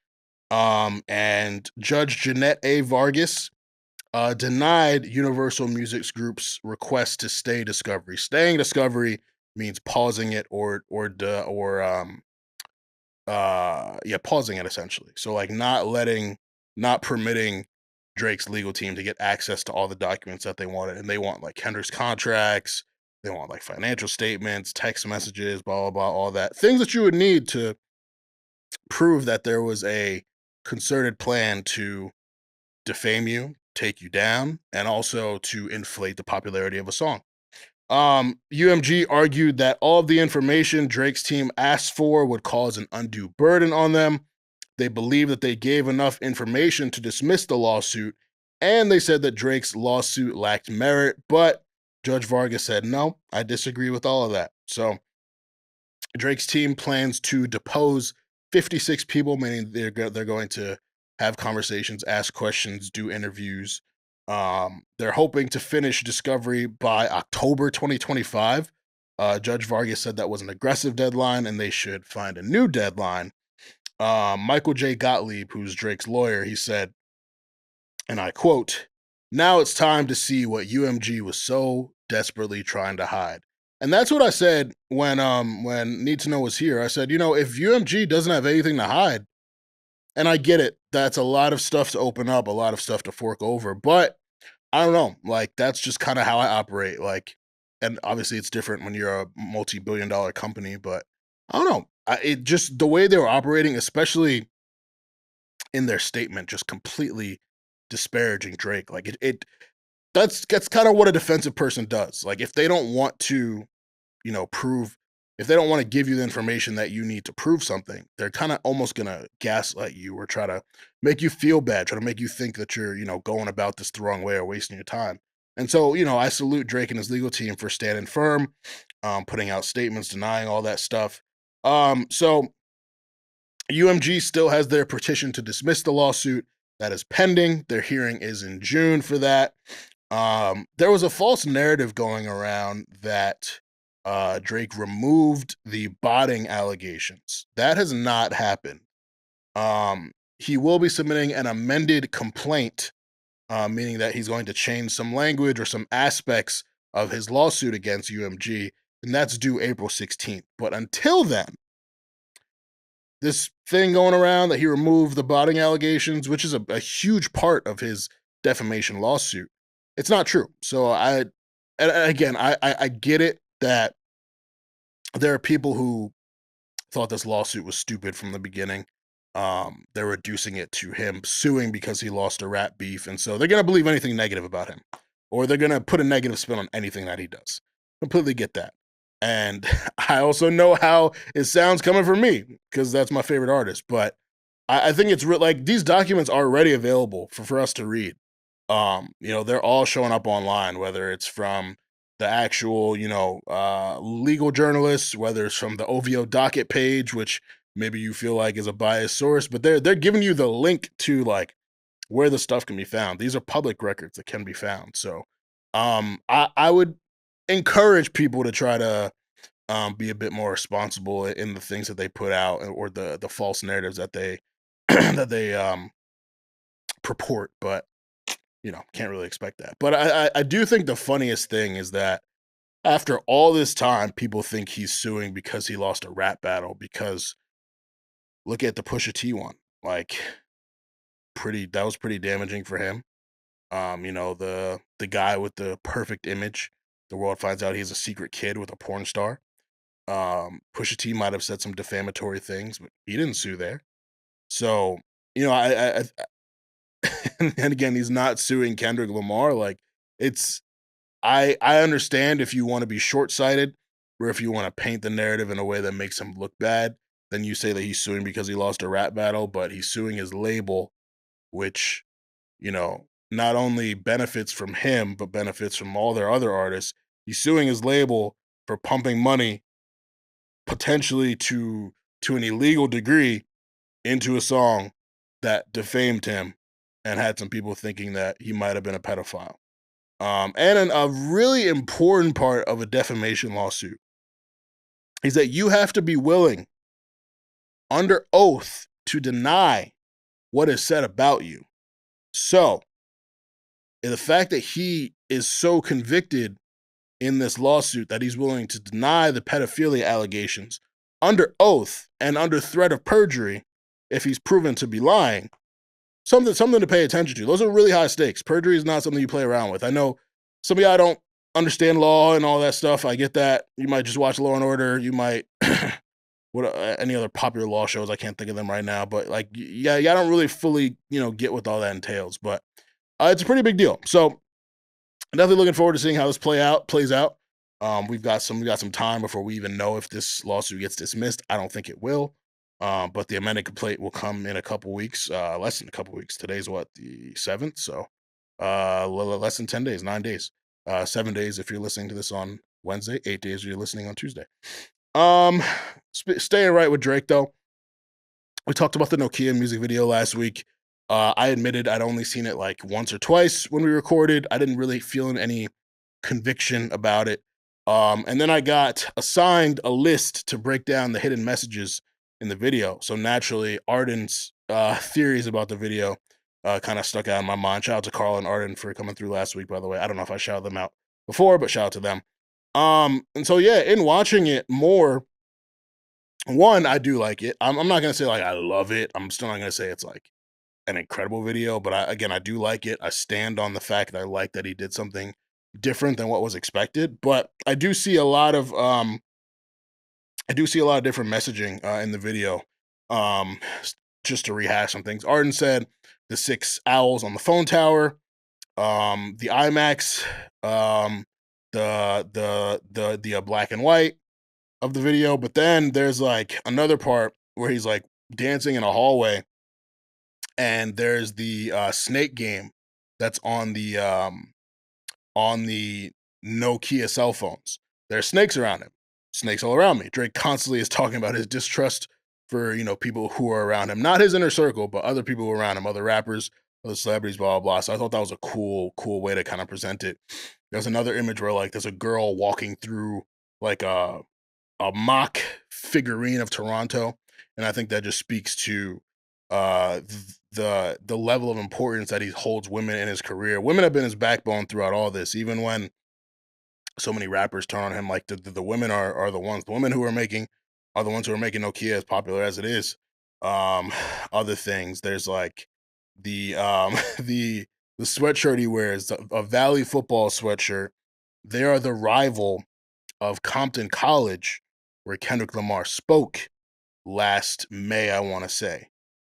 A: and Judge Jeanette A. Vargas denied Universal Music Group's request to stay discovery. Staying discovery means pausing it pausing it essentially. So like not permitting Drake's legal team to get access to all the documents that they wanted. And they want like Kendrick's contracts, they want like financial statements, text messages, blah, blah, blah, all that. Things that you would need to prove that there was a concerted plan to defame you, take you down, and also to inflate the popularity of a song. UMG argued that all of the information Drake's team asked for would cause an undue burden on them. They believe that they gave enough information to dismiss the lawsuit, and they said that Drake's lawsuit lacked merit, but Judge Vargas said, no, I disagree with all of that. So Drake's team plans to depose 56 people, meaning they're going to have conversations, ask questions, do interviews. They're hoping to finish discovery by October 2025. Judge Vargas said that was an aggressive deadline and they should find a new deadline. Michael J. Gottlieb, who's Drake's lawyer, he said, and I quote, "Now it's time to see what UMG was so desperately trying to hide." And that's what I said when Need to Know was here. I said, if UMG doesn't have anything to hide, and I get it, that's a lot of stuff to open up, a lot of stuff to fork over, but I don't know, like that's just kind of how I operate. Like, and obviously it's different when you're a multi-billion-dollar company, but I don't know. It just the way they were operating, especially in their statement, just completely disparaging Drake. Like that's kind of what a defensive person does. Like if they don't want to, prove, if they don't want to give you the information that you need to prove something, they're kind of almost gonna gaslight you or try to make you feel bad, try to make you think that you're, going about this the wrong way or wasting your time. And so, I salute Drake and his legal team for standing firm, putting out statements, denying all that stuff. So UMG still has their petition to dismiss the lawsuit that is pending. Their hearing is in June for that. There was a false narrative going around that Drake removed the botting allegations. That has not happened. He will be submitting an amended complaint, meaning that he's going to change some language or some aspects of his lawsuit against UMG, and that's due April 16th. But until then, this thing going around that he removed the botting allegations, which is a huge part of his defamation lawsuit, it's not true. So I get it that there are people who thought this lawsuit was stupid from the beginning. They're reducing it to him suing because he lost a rap beef, and so they're gonna believe anything negative about him, or they're gonna put a negative spin on anything that he does. Completely get that. And I also know how it sounds coming from me because that's my favorite artist. But I think it's like these documents are already available for us to read. They're all showing up online, whether it's from the actual, legal journalists, whether it's from the OVO docket page, which maybe you feel like is a biased source, but they're giving you the link to like where the stuff can be found. These are public records that can be found. So I would encourage people to try to be a bit more responsible in the things that they put out or the false narratives that they that they purport, but can't really expect that. But I do think the funniest thing is that after all this time, people think he's suing because he lost a rap battle, because look at the Pusha T one. Like that was pretty damaging for him. You know, the guy with the perfect image. The world finds out he's a secret kid with a porn star. Pusha T might have said some defamatory things, but he didn't sue there. So, you know, and again, he's not suing Kendrick Lamar. Like, it's I understand if you want to be short-sighted or if you want to paint the narrative in a way that makes him look bad, then you say that he's suing because he lost a rap battle, but he's suing his label, which, you know, not only benefits from him, but benefits from all their other artists. He's suing his label for pumping money potentially to an illegal degree into a song that defamed him and had some people thinking that he might have been a pedophile. And a really important part of a defamation lawsuit is that you have to be willing, under oath, to deny what is said about you. So, the fact that he is so convicted in this lawsuit that he's willing to deny the pedophilia allegations under oath and under threat of perjury if he's proven to be lying, something to pay attention to. Those are really high stakes. Perjury is not something you play around with. I know some of y'all don't understand law and all that stuff. I get that. You might just watch Law and Order. You might any other popular law shows. I can't think of them right now. But like, yeah, y'all don't really fully, you know, get what all that entails. But it's a pretty big deal. So I'm definitely looking forward to seeing how this plays out. We've got some time before we even know if this lawsuit gets dismissed. I don't think it will. But the amended complaint will come in a couple weeks, less than a couple weeks. Today's what, the 7th? So less than 10 days, 9 days, 7 days if you're listening to this on Wednesday, 8 days if you're listening on Tuesday. Staying right with Drake though. We talked about the NOKIA music video last week. I admitted I'd only seen it like once or twice when we recorded. I didn't really feel any conviction about it. And then I got assigned a list to break down the hidden messages in the video. So naturally, Arden's theories about the video kind of stuck out in my mind. Shout out to Carl and Arden for coming through last week, by the way. I don't know if I shouted them out before, but shout out to them. And so, yeah, in watching it more, one, I do like it. I'm not going to say like I love it. I'm still not going to say it's like an incredible video, but I do like it. I stand on the fact that I like that he did something different than what was expected, but I do see a lot of different messaging in the video. Just to rehash some things, Arden said the 6 owls on the phone tower, the IMAX, the black and white of the video, but then there's like another part where he's like dancing in a hallway, and there's the snake game that's on the Nokia cell phones. There's snakes around him. Snakes all around me. Drake constantly is talking about his distrust for, you know, people who are around him. Not his inner circle, but other people around him, other rappers, other celebrities, blah, blah, blah. So I thought that was a cool way to kind of present it. There's another image where like there's a girl walking through like a mock figurine of Toronto. And I think that just speaks to the level of importance that he holds women in his career. Women have been his backbone throughout all this, even when so many rappers turn on him. Like the women are the ones. The women who are making are the ones who are making Nokia as popular as it is. Other things, there's like the the sweatshirt he wears, a Valley football sweatshirt. They are the rival of Compton College, where Kendrick Lamar spoke last May, I want to say.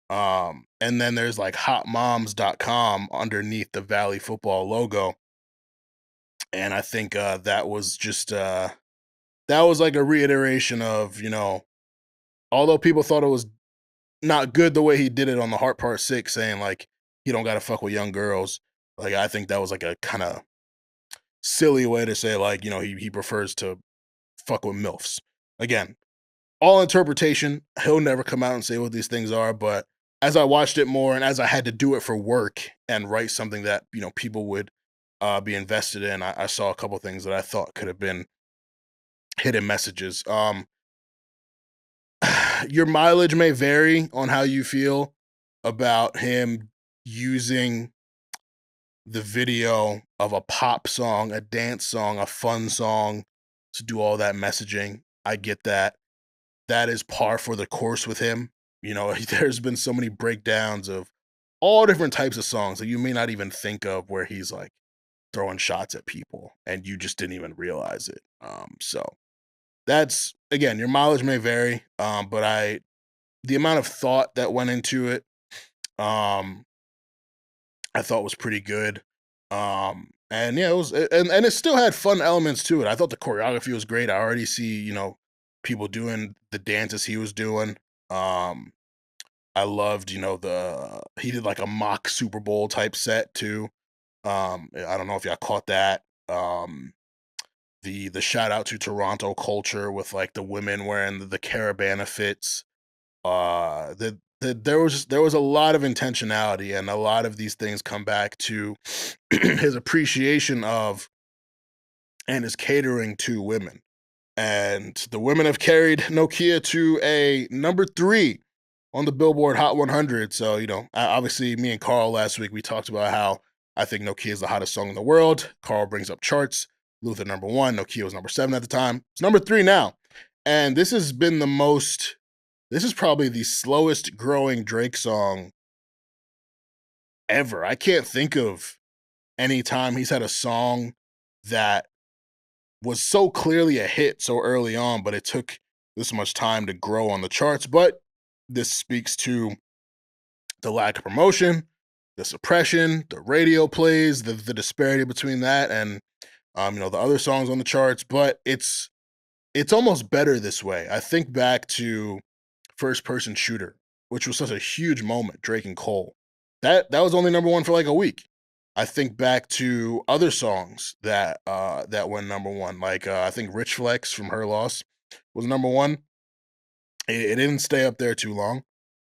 A: And then there's like hotmoms.com underneath the Valley football logo. And I think that was just that was like a reiteration of, you know, although people thought it was not good the way he did it on the Heart Part 6, saying like he don't gotta fuck with young girls. Like I think that was like a kind of silly way to say like, you know, he prefers to fuck with MILFs. Again, all interpretation. He'll never come out and say what these things are, but as I watched it more and as I had to do it for work and write something that, you know, people would be invested in, I saw a couple things that I thought could have been hidden messages. Your mileage may vary on how you feel about him using the video of a pop song, a dance song, a fun song to do all that messaging. I get that. That is par for the course with him. You know, there's been so many breakdowns of all different types of songs that you may not even think of where he's like throwing shots at people and you just didn't even realize it. So that's, again, your mileage may vary, but the amount of thought that went into it, I thought was pretty good. And yeah, it was, and it still had fun elements to it. I thought the choreography was great. I already see, you know, people doing the dances he was doing. I loved, you know, he did like a mock Super Bowl type set too. I don't know if y'all caught that. The shout out to Toronto culture with like the women wearing the Carabana fits. There was a lot of intentionality, and a lot of these things come back to his appreciation of and his catering to women. And the women have carried NOKIA to a number 3 on the Billboard Hot 100. So, you know, obviously me and Carl last week, we talked about how I think NOKIA is the hottest song in the world. Carl brings up charts. Luther number 1, NOKIA was number 7 at the time. It's number 3 now. And this has been this is probably the slowest growing Drake song ever. I can't think of any time he's had a song that was so clearly a hit so early on, but it took this much time to grow on the charts. But this speaks to the lack of promotion, the suppression, the radio plays, the disparity between that and you know, the other songs on the charts. But it's almost better this way. I think back to First Person Shooter, which was such a huge moment, Drake and Cole. That was only number 1 for like a week. I think back to other songs that went number 1, like I think Rich Flex from Her Loss was number 1. It didn't stay up there too long.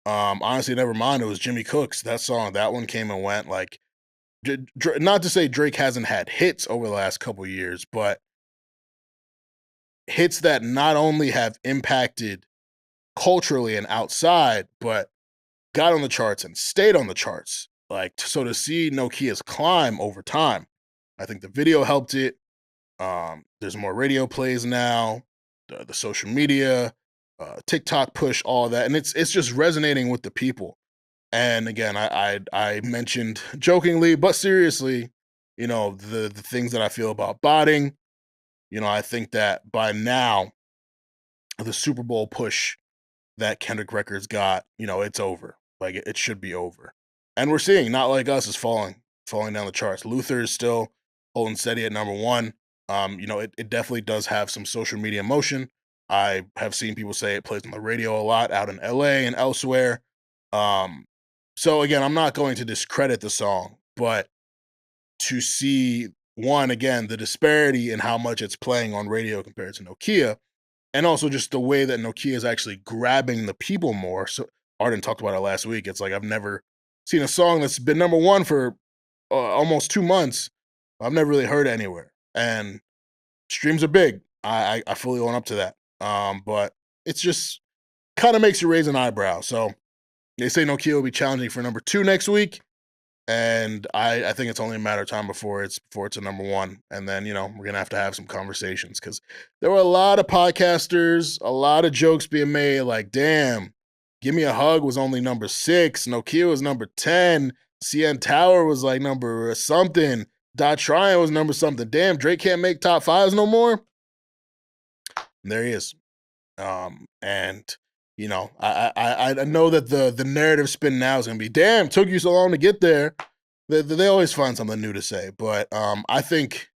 A: Honestly, never mind. It was Jimmy Cook's, that song. That one came and went. Like, not to say Drake hasn't had hits over the last couple years, but hits that not only have impacted culturally and outside, but got on the charts and stayed on the charts. Like, so to see NOKIA's climb over time, I think the video helped it. There's more radio plays now, the social media, TikTok push, all that, and it's just resonating with the people. And again, I mentioned jokingly, but seriously, you know, the things that I feel about botting. You know, I think that by now, the Super Bowl push that Kendrick Records got, you know, it's over. Like, it should be over. And we're seeing Not Like Us is falling down the charts. Luther is still holding steady at number 1. You know, it definitely does have some social media motion. I have seen people say it plays on the radio a lot out in LA and elsewhere. So again, I'm not going to discredit the song, but to see, one, again, the disparity in how much it's playing on radio compared to NOKIA, and also just the way that NOKIA is actually grabbing the people more. So Arden talked about it last week. It's like, I've never seen a song that's been number 1 for almost 2 months. I've never really heard it anywhere. And streams are big. I fully own up to that. But it's just kind of makes you raise an eyebrow. So they say NOKIA will be challenging for number 2 next week. And I think it's only a matter of time before it's a number 1. And then, you know, we're going to have some conversations, because there were a lot of podcasters, a lot of jokes being made like, damn, Give Me a Hug was only number 6. NOKIA was number 10. CN Tower was like number something. Dot Tryon was number something. Damn, Drake can't make top 5s no more. And there he is. And you know, I know that the narrative spin now is gonna be, damn, took you so long to get there. They always find something new to say, but I think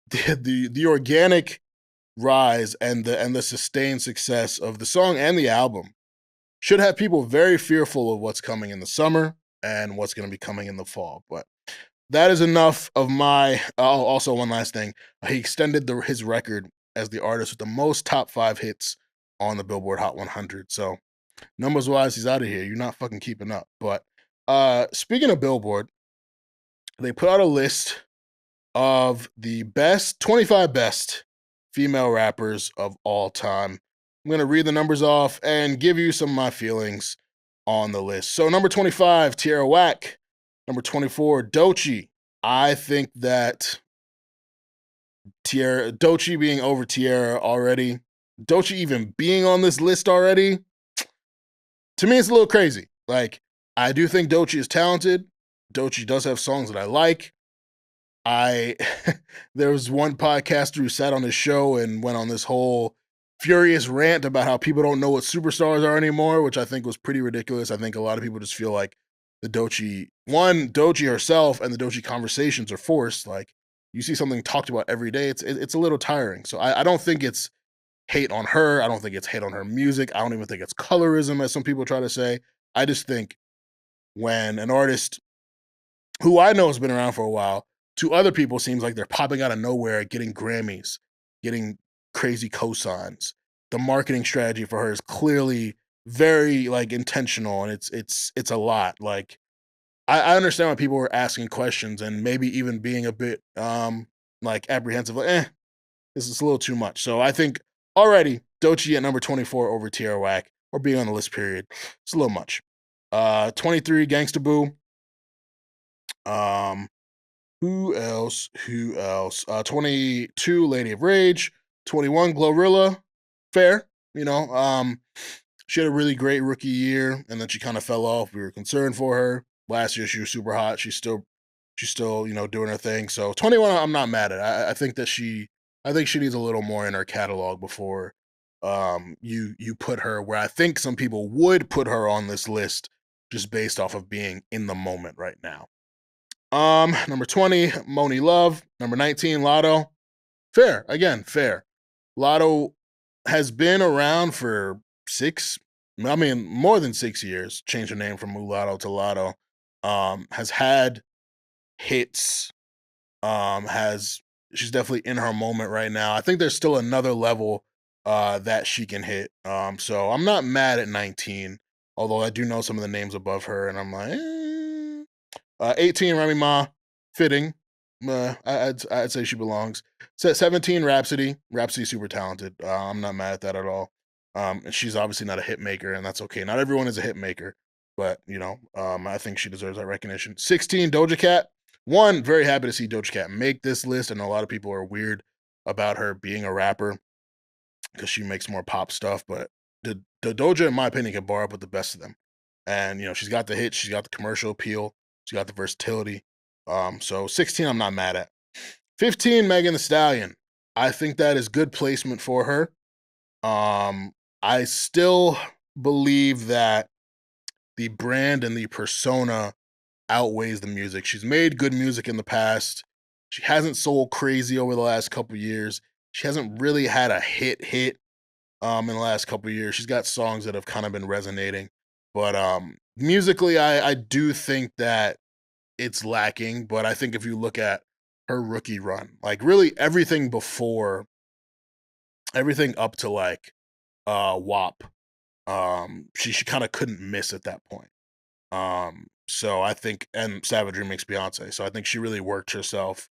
A: the organic rise and the sustained success of the song and the album should have people very fearful of what's coming in the summer and what's going to be coming in the fall. But that is enough of my. Also, one last thing, he extended his record as the artist with the most top 5 hits on the Billboard Hot 100. So numbers wise, he's out of here. You're not fucking keeping up. But speaking of Billboard, they put out a list of the 25 best female rappers of all time. I'm going to read the numbers off and give you some of my feelings on the list. So number 25, Tierra Whack. Number 24, Doechii. I think that Doechii being over Tierra already, Doechii even being on this list already, to me, it's a little crazy. Like, I do think Doechii is talented. Doechii does have songs that I like. There was one podcaster who sat on his show and went on this whole furious rant about how people don't know what superstars are anymore, which I think was pretty ridiculous. I think a lot of people just feel like the Doechii herself and the Doechii conversations are forced. Like, you see something talked about every day, it's a little tiring. So I don't think it's hate on her. I don't think it's hate on her music. I don't even think it's colorism, as some people try to say. I just think when an artist who I know has been around for a while, to other people seems like they're popping out of nowhere, getting Grammys, getting crazy cosigns. The marketing strategy for her is clearly very like intentional, and it's a lot. Like, I understand why people were asking questions and maybe even being a bit like apprehensive, like, this is a little too much. So I think already Doechii at number 24 over Tierra Whack, or being on the list, period. It's a little much. 23, Gangsta Boo. Who else? 22, Lady of Rage. 21, Glorilla. Fair, you know. She had a really great rookie year, and then she kind of fell off. We were concerned for her. Last year, she was super hot. She's still, you know, doing her thing. So 21, I'm not mad at. I think she needs a little more in her catalog before you put her where I think some people would put her on this list just based off of being in the moment right now. Number 20, Moni Love. Number 19, Lotto. Fair. Again, fair. Lotto has been around for more than 6 years. Changed her name from Mulatto to Lotto. Has had hits. She's definitely in her moment right now. I think there's still another level that she can hit. So I'm not mad at 19, although I do know some of the names above her, and I'm like, 18, Remy Ma, fitting. I'd say she belongs. 17, Rhapsody. Rhapsody's super talented. I'm not mad at that at all. And she's obviously not a hit maker, and that's okay. Not everyone is a hit maker, but you know, I think she deserves that recognition. 16, Doja Cat. Very happy to see Doja Cat make this list. I know a lot of people are weird about her being a rapper because she makes more pop stuff, but the Doja, in my opinion, can bar up with the best of them. And you know, she's got the hits, she's got the commercial appeal, she's got the versatility. So 16, I'm not mad at. 15, Megan Thee Stallion. I think that is good placement for her. I still believe that the brand and the persona outweighs the music. She's made good music in the past. She hasn't sold crazy over the last couple years. She hasn't really had a hit in the last couple years. She's got songs that have kind of been resonating. But musically, I do think that it's lacking. But I think if you look at her rookie run, like really everything up to like WAP, she kind of couldn't miss at that point. So I think, and Savage Remix Beyonce. So I think she really worked herself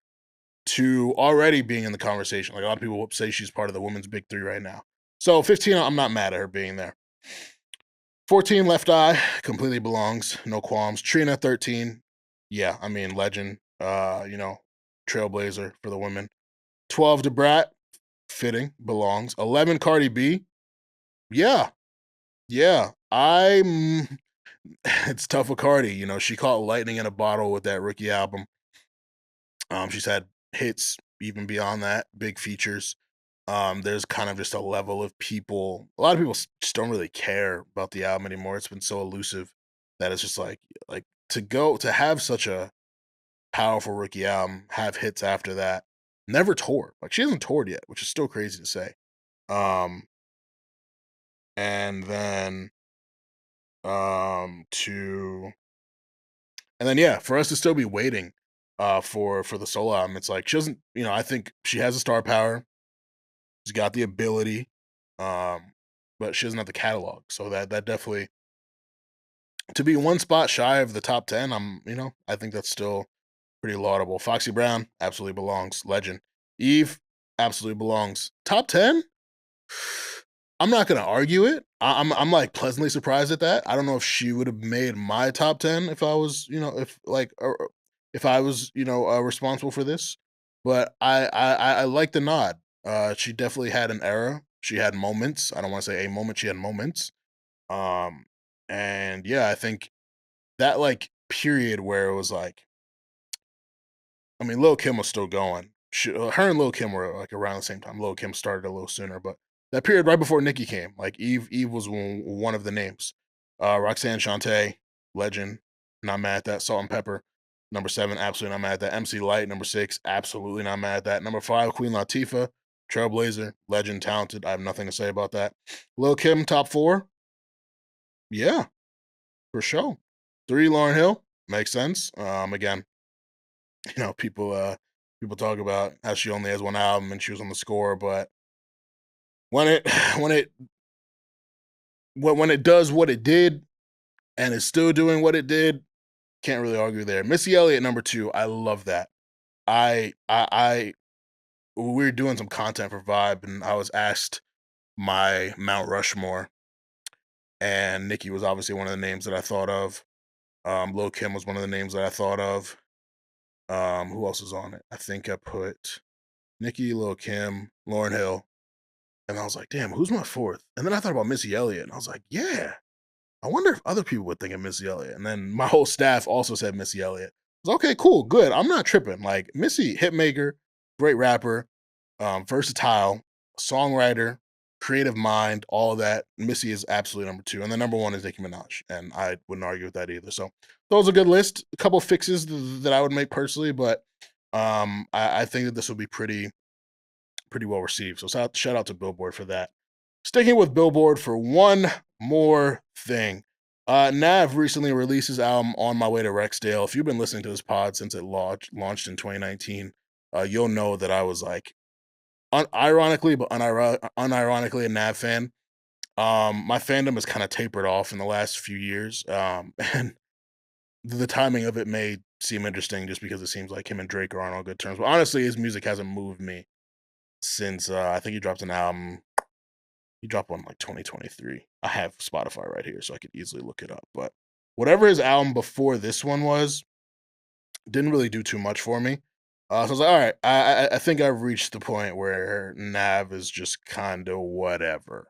A: to already being in the conversation. Like a lot of people say she's part of the women's big three right now. So 15, I'm not mad at her being there. 14, Left Eye, completely belongs, no qualms. Trina, 13, yeah, I mean, legend, you know, trailblazer for the women. 12, Debrat, fitting, belongs. 11, Cardi B, yeah, it's tough with Cardi. You know, she caught lightning in a bottle with that rookie album. She's had hits even beyond that, big features. There's kind of just a level of people. A lot of people just don't really care about the album anymore. It's been so elusive that it's just like to have such a powerful rookie album, have hits after that, never toured. Like, she hasn't toured yet, which is still crazy to say. And then yeah, for us to still be waiting for the solo album, it's like she doesn't, you know, I think she has the star power, she's got the ability, but she doesn't have the catalog. So that definitely, to be one spot shy of the top 10, I think that's still pretty laudable. Foxy Brown absolutely belongs, legend. Eve absolutely belongs. Top 10? I'm not gonna argue it. I'm like pleasantly surprised at that. I don't know if she would have made my top 10 if I was, responsible for this. But I like the nod. She definitely had an era. She had moments. I don't want to say a moment. She had moments. And yeah, I think that like period where it was like, I mean, Lil Kim was still going. Her and Lil Kim were like around the same time. Lil Kim started a little sooner, but that period right before Nicki came, like Eve was one of the names. Roxanne Shante, legend, not mad at that. Salt and Pepper, number 7, absolutely not mad at that. MC Light, number 6, absolutely not mad at that. Number 5, Queen Latifah, Trailblazer, legend, talented. I have nothing to say about that. Lil Kim, top 4, yeah, for sure. 3, Lauryn Hill, makes sense. Again, people talk about how she only has one album and she was on the score, but when it when it does what it did and is still doing what it did, can't really argue there. Missy Elliott, number 2, I love that. I we were doing some content for Vibe, and I was asked my Mount Rushmore, and Nicki was obviously one of the names that I thought of. Lil Kim was one of the names that I thought of. Who else is on it? I think I put Nicki, Lil Kim, Lauryn Hill, and I was like, damn, who's my 4th? And then I thought about Missy Elliott, and I was like, yeah, I wonder if other people would think of Missy Elliott. And then my whole staff also said Missy Elliott. I was like, okay, cool, good. I'm not tripping. Like, Missy, hitmaker, great rapper, versatile, songwriter, creative mind, all that. Missy is absolutely number 2. And the number 1 is Nicki Minaj. And I wouldn't argue with that either. So that was a good list. A couple fixes that I would make personally, but I think that this will be pretty well received. So shout out to Billboard for that. Sticking with Billboard for one more thing. NAV recently released his album On My Way to Rexdale. If you've been listening to this pod since it launched in 2019, you'll know that I was like, ironically, but unironically a NAV fan. My fandom has kind of tapered off in the last few years. And the timing of it may seem interesting just because it seems like him and Drake are on all good terms. But honestly, his music hasn't moved me since I think he dropped an album. He dropped one like 2023. I have Spotify right here, so I could easily look it up. But whatever his album before this one was, didn't really do too much for me. So I was like, all right, I think I've reached the point where NAV is just kind of whatever.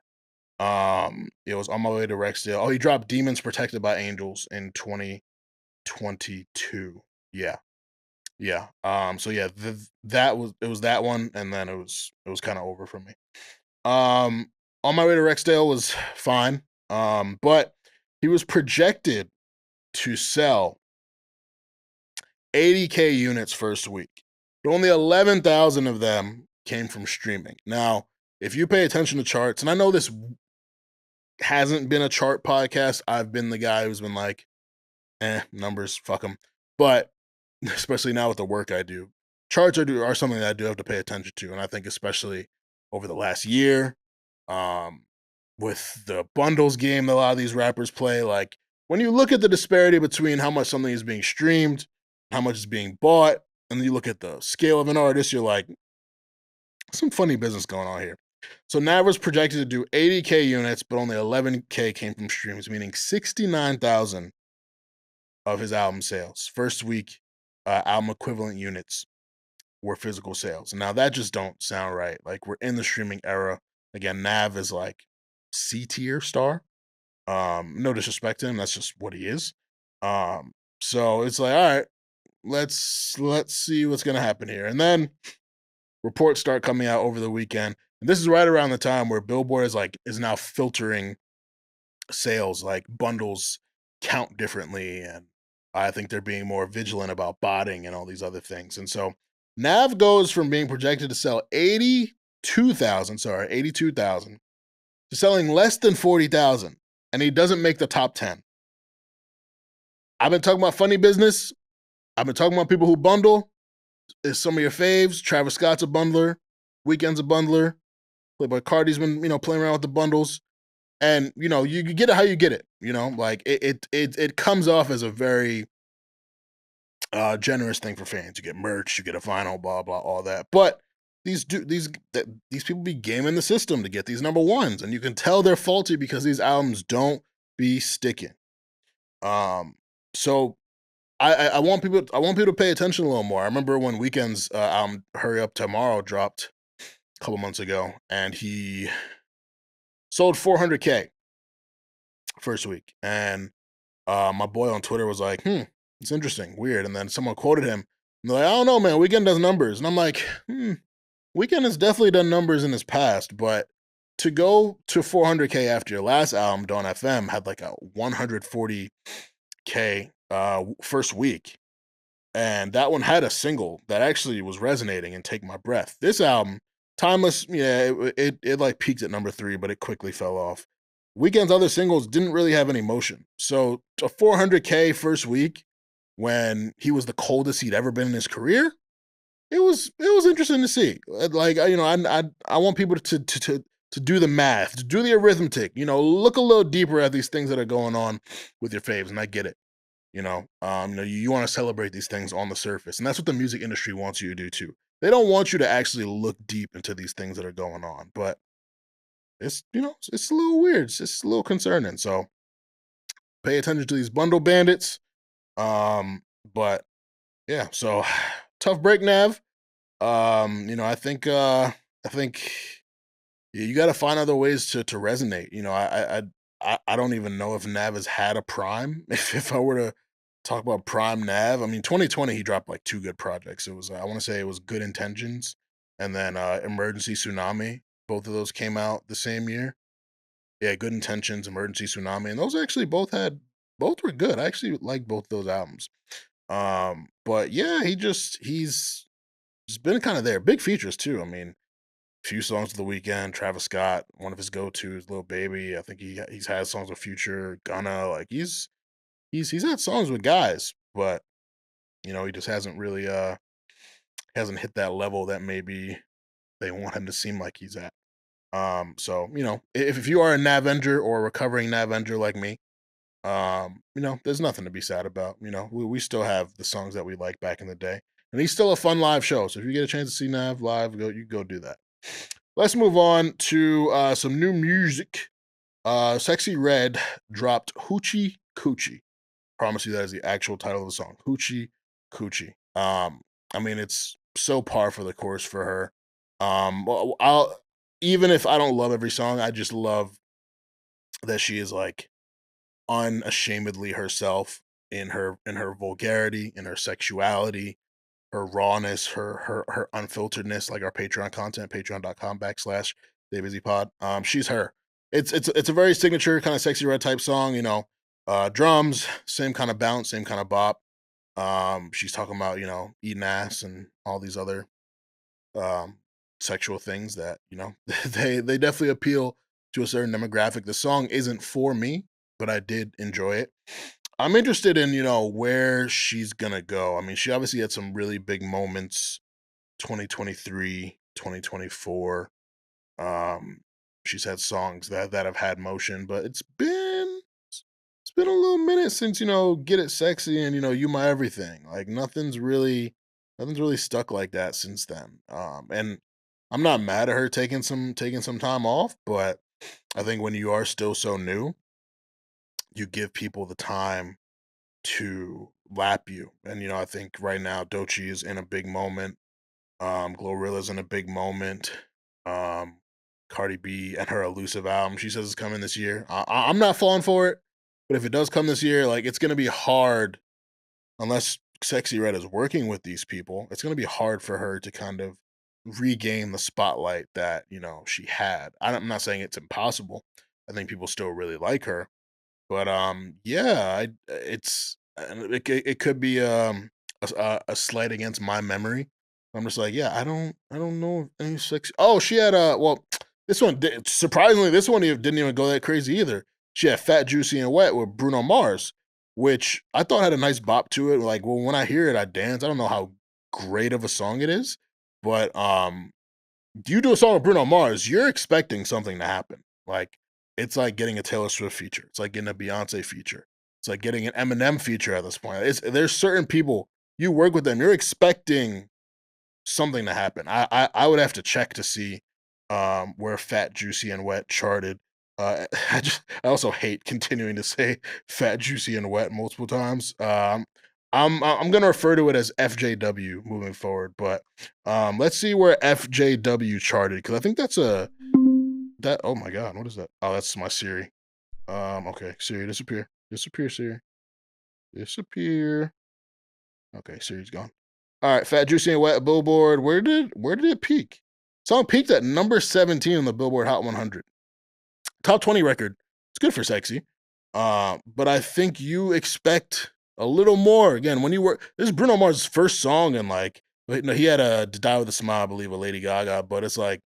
A: It was On My Way to Rexdale. Oh, he dropped Demons Protected by Angels in 2022. Yeah. So yeah, it was that one, and then it was kind of over for me. On My Way to Rexdale was fine. But he was projected to sell 80K units first week. But only 11,000 of them came from streaming. Now, if you pay attention to charts, and I know this hasn't been a chart podcast, I've been the guy who's been like, numbers, fuck them. But especially now with the work I do, charts are something that I do have to pay attention to. And I think especially over the last year, with the bundles game that a lot of these rappers play, like when you look at the disparity between how much something is being streamed, how much is being bought, and then you look at the scale of an artist, you're like, some funny business going on here. So NAV was projected to do 80K units, but only 11K came from streams, meaning 69,000 of his album sales. First week, album equivalent units were physical sales. Now that just don't sound right. Like, we're in the streaming era. Again, NAV is like C-tier star. No disrespect to him, that's just what he is. So it's like, all right, let's see what's gonna happen here. And then reports start coming out over the weekend. And this is right around the time where Billboard is now filtering sales, like bundles count differently, and I think they're being more vigilant about botting and all these other things. And so NAV goes from being projected to sell 82,000 to selling less than 40,000, and he doesn't make the top 10. I've been talking about funny business. I've been talking about people who bundle. Is some of your faves. Travis Scott's a bundler. Weeknd's a bundler. Playboy Cardi's been, playing around with the bundles. And, you get it how you get it. Like it comes off as a very generous thing for fans. You get merch, you get a vinyl, blah, blah, all that. But these people be gaming the system to get these number ones. And you can tell they're faulty because these albums don't be sticking. So I want people to pay attention a little more. I remember when Weeknd's album Hurry Up Tomorrow dropped a couple months ago, and he sold 400K first week. And my boy on Twitter was like, it's interesting, weird. And then someone quoted him, and they're like, I don't know, man, Weeknd does numbers. And I'm like, Weeknd has definitely done numbers in his past, but to go to 400K after your last album, Dawn FM, had like a 140K first week. And that one had a single that actually was resonating and Take My Breath. This album, Timeless, yeah, it like peaked at number 3, but it quickly fell off. Weeknd's other singles didn't really have any motion. So a 400K first week when he was the coldest he'd ever been in his career, it was interesting to see. Like, you know, I want people to do the math, to do the arithmetic, you know, look a little deeper at these things that are going on with your faves, and I get it. You know, you want to celebrate these things on the surface, and that's what the music industry wants you to do too. They don't want you to actually look deep into these things that are going on, but it's, you know, it's a little weird. It's just a little concerning. So pay attention to these bundle bandits. But yeah, so tough break, Nav. You know, I think you got to find other ways to resonate. You know, I don't even know if Nav has had a prime. If I were to talk about prime Nav, I mean, 2020 he dropped like 2 good projects. It was I want to say it was Good Intentions and then Emergency Tsunami. Both of those came out the same year. Yeah, Good Intentions, Emergency Tsunami, and those actually both were good. I actually like both those albums. But yeah, he's just been kind of there. Big features too. I mean, few songs of the weekend. Travis Scott, one of his go-tos, Lil Baby. I think he's had songs with Future, Gunna. Like he's had songs with guys, but you know, he just hasn't really hasn't hit that level that maybe they want him to seem like he's at. So you know, if you are a Navenger or a recovering Navenger like me, you know, there's nothing to be sad about. You know, we still have the songs that we liked back in the day, and he's still a fun live show. So if you get a chance to see Nav live, you go do that. Let's move on to some new music. Sexyy Red dropped Hoochie Coochie. Promise you that is the actual title of the song. Hoochie Coochie. I mean, it's so par for the course for her. I'll even if I don't love every song, I just love that she is like unashamedly herself in her vulgarity, in her sexuality, her rawness, her unfilteredness, like our Patreon content, patreon.com/DayBusyPod. She's her. It's a very signature kind of Sexyy Red type song, you know. Drums, same kind of bounce, same kind of bop. She's talking about, you know, eating ass and all these other sexual things that, you know, they definitely appeal to a certain demographic. The song isn't for me, but I did enjoy it. I'm interested in, you know, where she's gonna go. I mean, she obviously had some really big moments, 2023, 2024. She's had songs that have had motion, but it's been a little minute since, you know, Get It Sexy and, you know, You My Everything. Like nothing's really stuck like that since then. And I'm not mad at her taking some time off, but I think when you are still so new, you give people the time to lap you. And, you know, I think right now Doechii is in a big moment. Glorilla's in a big moment. Cardi B and her Elusive album, she says it's coming this year. I'm not falling for it, but if it does come this year, like it's going to be hard unless Sexyy Red is working with these people. It's going to be hard for her to kind of regain the spotlight that, you know, she had. I'm not saying it's impossible. I think people still really like her, but yeah, it could be a slight against my memory. I'm just like, yeah, I don't know any sex. Oh, she had well, this one surprisingly, this one didn't even go that crazy either. She had Fat, Juicy, and Wet with Bruno Mars, which I thought had a nice bop to it. Like, well, when I hear it, I dance. I don't know how great of a song it is, but you do a song with Bruno Mars, you're expecting something to happen. Like, it's like getting a Taylor Swift feature. It's like getting a Beyonce feature. It's like getting an Eminem feature at this point. There's certain people, you work with them, you're expecting something to happen. I would have to check to see where Fat, Juicy, and Wet charted. I also hate continuing to say Fat, Juicy, and Wet multiple times. I'm gonna refer to it as FJW moving forward, but let's see where FJW charted, because I think that's oh my god, what is that? Oh, that's my Siri. Okay, Siri, disappear, Siri. Disappear. Okay, Siri's gone. All right, Fat, Juicy, and Wet Billboard. Where did it peak? Song peaked at number 17 on the Billboard Hot 100. Top 20 record. It's good for Sexy. But I think you expect a little more. Again, when you were, this is Bruno Mars' first song, and like, he had a To Die With a Smile, I believe, a Lady Gaga, but it's like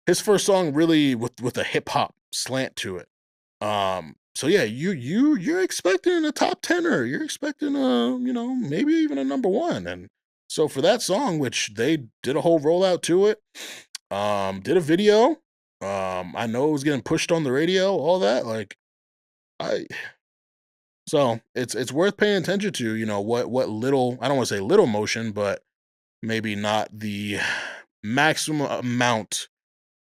A: his first song really with a hip hop slant to it. So yeah, you're expecting a top 10er. You're expecting a, maybe even a number one. And so for that song, which they did a whole rollout to it, did a video. I know it was getting pushed on the radio, all that. Like, so it's worth paying attention to, what little, I don't want to say little motion, but maybe not the maximum amount,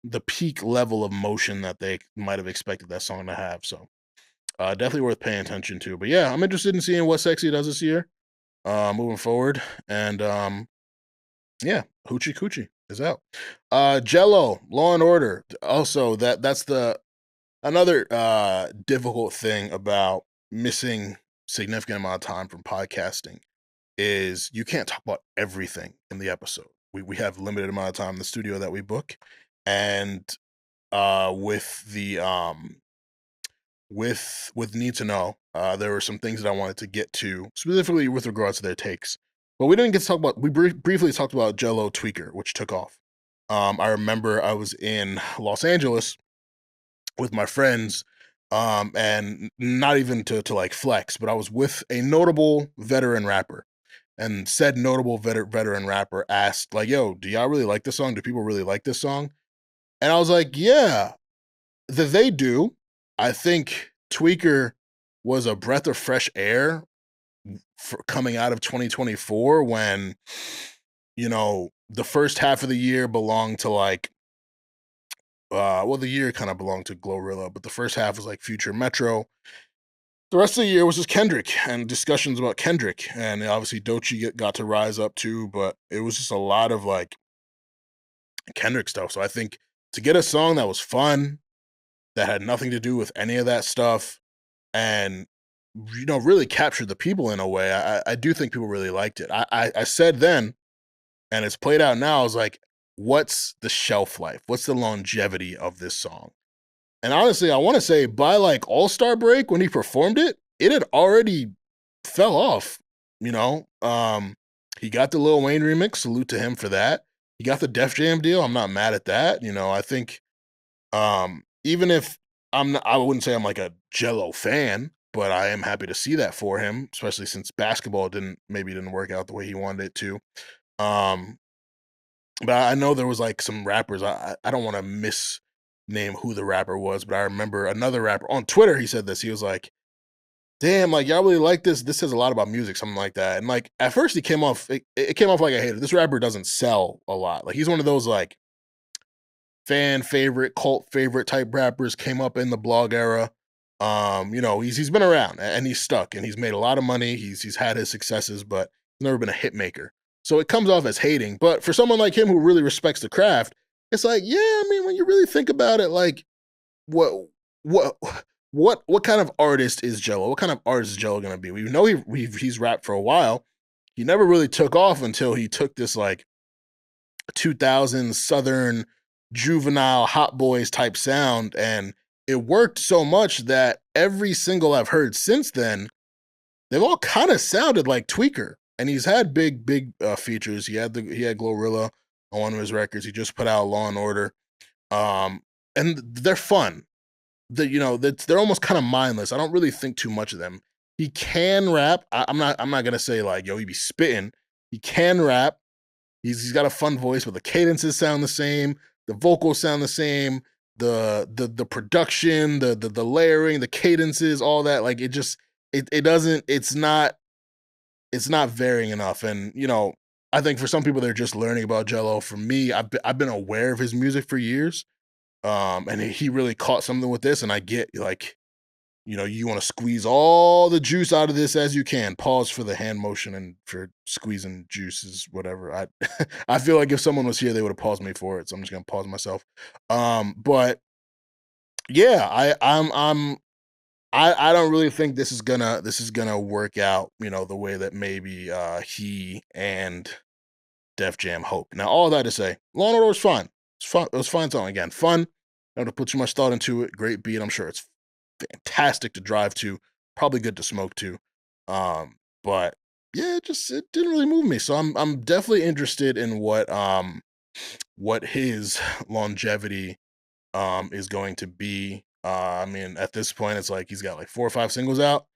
A: the peak level of motion that they might have expected that song to have. So definitely worth paying attention to. But yeah, I'm interested in seeing what Sexy does this year, moving forward. And yeah, Hoochie Coochie is out. GELO, Law and Order. Also, that's another difficult thing about missing significant amount of time from podcasting is you can't talk about everything in the episode. We have limited amount of time in the studio that we book, and with the with Need to Know, there were some things that I wanted to get to specifically with regards to their takes, but we didn't get to talk about. We briefly talked about GELO Tweaker, which took off. I remember I was in Los Angeles with my friends, and not even to like flex, but I was with a notable veteran rapper, and said notable veteran rapper asked like, "Yo, do y'all really like this song? Do people really like this song?" And I was like, "Yeah, that they do." I think Tweaker was a breath of fresh air for coming out of 2024 when, the first half of the year belonged to like, the year kind of belonged to Glorilla, but the first half was like Future Metro. The rest of the year was just Kendrick and discussions about Kendrick. And obviously Doechii got to rise up too, but it was just a lot of like Kendrick stuff. So I think to get a song that was fun, that had nothing to do with any of that stuff, and really captured the people in a way, I do think people really liked it. I said then, and it's played out now, I was like, what's the shelf life? What's the longevity of this song? And honestly, I want to say by like All-Star break, when he performed it, it had already fell off, He got the Lil Wayne remix, salute to him for that. He got the Def Jam deal, I'm not mad at that. I think even if I wouldn't say I'm like a GELO fan, but I am happy to see that for him, especially since basketball didn't work out the way he wanted it to. But I know there was like some rappers, I don't want to misname who the rapper was, but I remember another rapper on Twitter, he said this, he was like, damn, like y'all really like this says a lot about music, something like that. And like at first it came off like I hated it. This rapper doesn't sell a lot. Like he's one of those like fan favorite, cult favorite type rappers, came up in the blog era. He's been around and he's stuck and he's made a lot of money. He's had his successes, but he's never been a hit maker. So it comes off as hating. But for someone like him who really respects the craft, it's like, yeah, I mean, when you really think about it, like what kind of artist is GELO? What kind of artist is GELO gonna be? We know he's rapped for a while. He never really took off until he took this like 2000s Southern juvenile hot boys type sound, and it worked so much that every single I've heard since then, they've all kind of sounded like Tweaker. And he's had big features. He had Glorilla on one of his records. He just put out Law and Order, and they're fun. They're almost kind of mindless. I don't really think too much of them. He can rap. I'm not gonna say like, yo, he be spitting. He can rap. He's got a fun voice, but the cadences sound the same. The vocals sound the same. The production, the layering, the cadences, all that. Like it's not varying enough. And I think for some people they're just learning about GELO. For me, I've been aware of his music for years. And he really caught something with this, and I get like, you want to squeeze all the juice out of this as you can. Pause for the hand motion and for squeezing juices, whatever. I feel like if someone was here, they would have paused me for it. So I'm just gonna pause myself. But yeah, I'm I don't really think this is gonna work out, you know, the way that maybe he and Def Jam hope. Now, all that to say, Law and Order was fun. It's fun. It was fun song again. Fun. Don't have to put too much thought into it. Great beat. I'm sure it's fantastic to drive to. Probably good to smoke to. But yeah, it didn't really move me. So I'm definitely interested in what his longevity is going to be. I mean, at this point, it's like he's got like 4 or 5 singles out.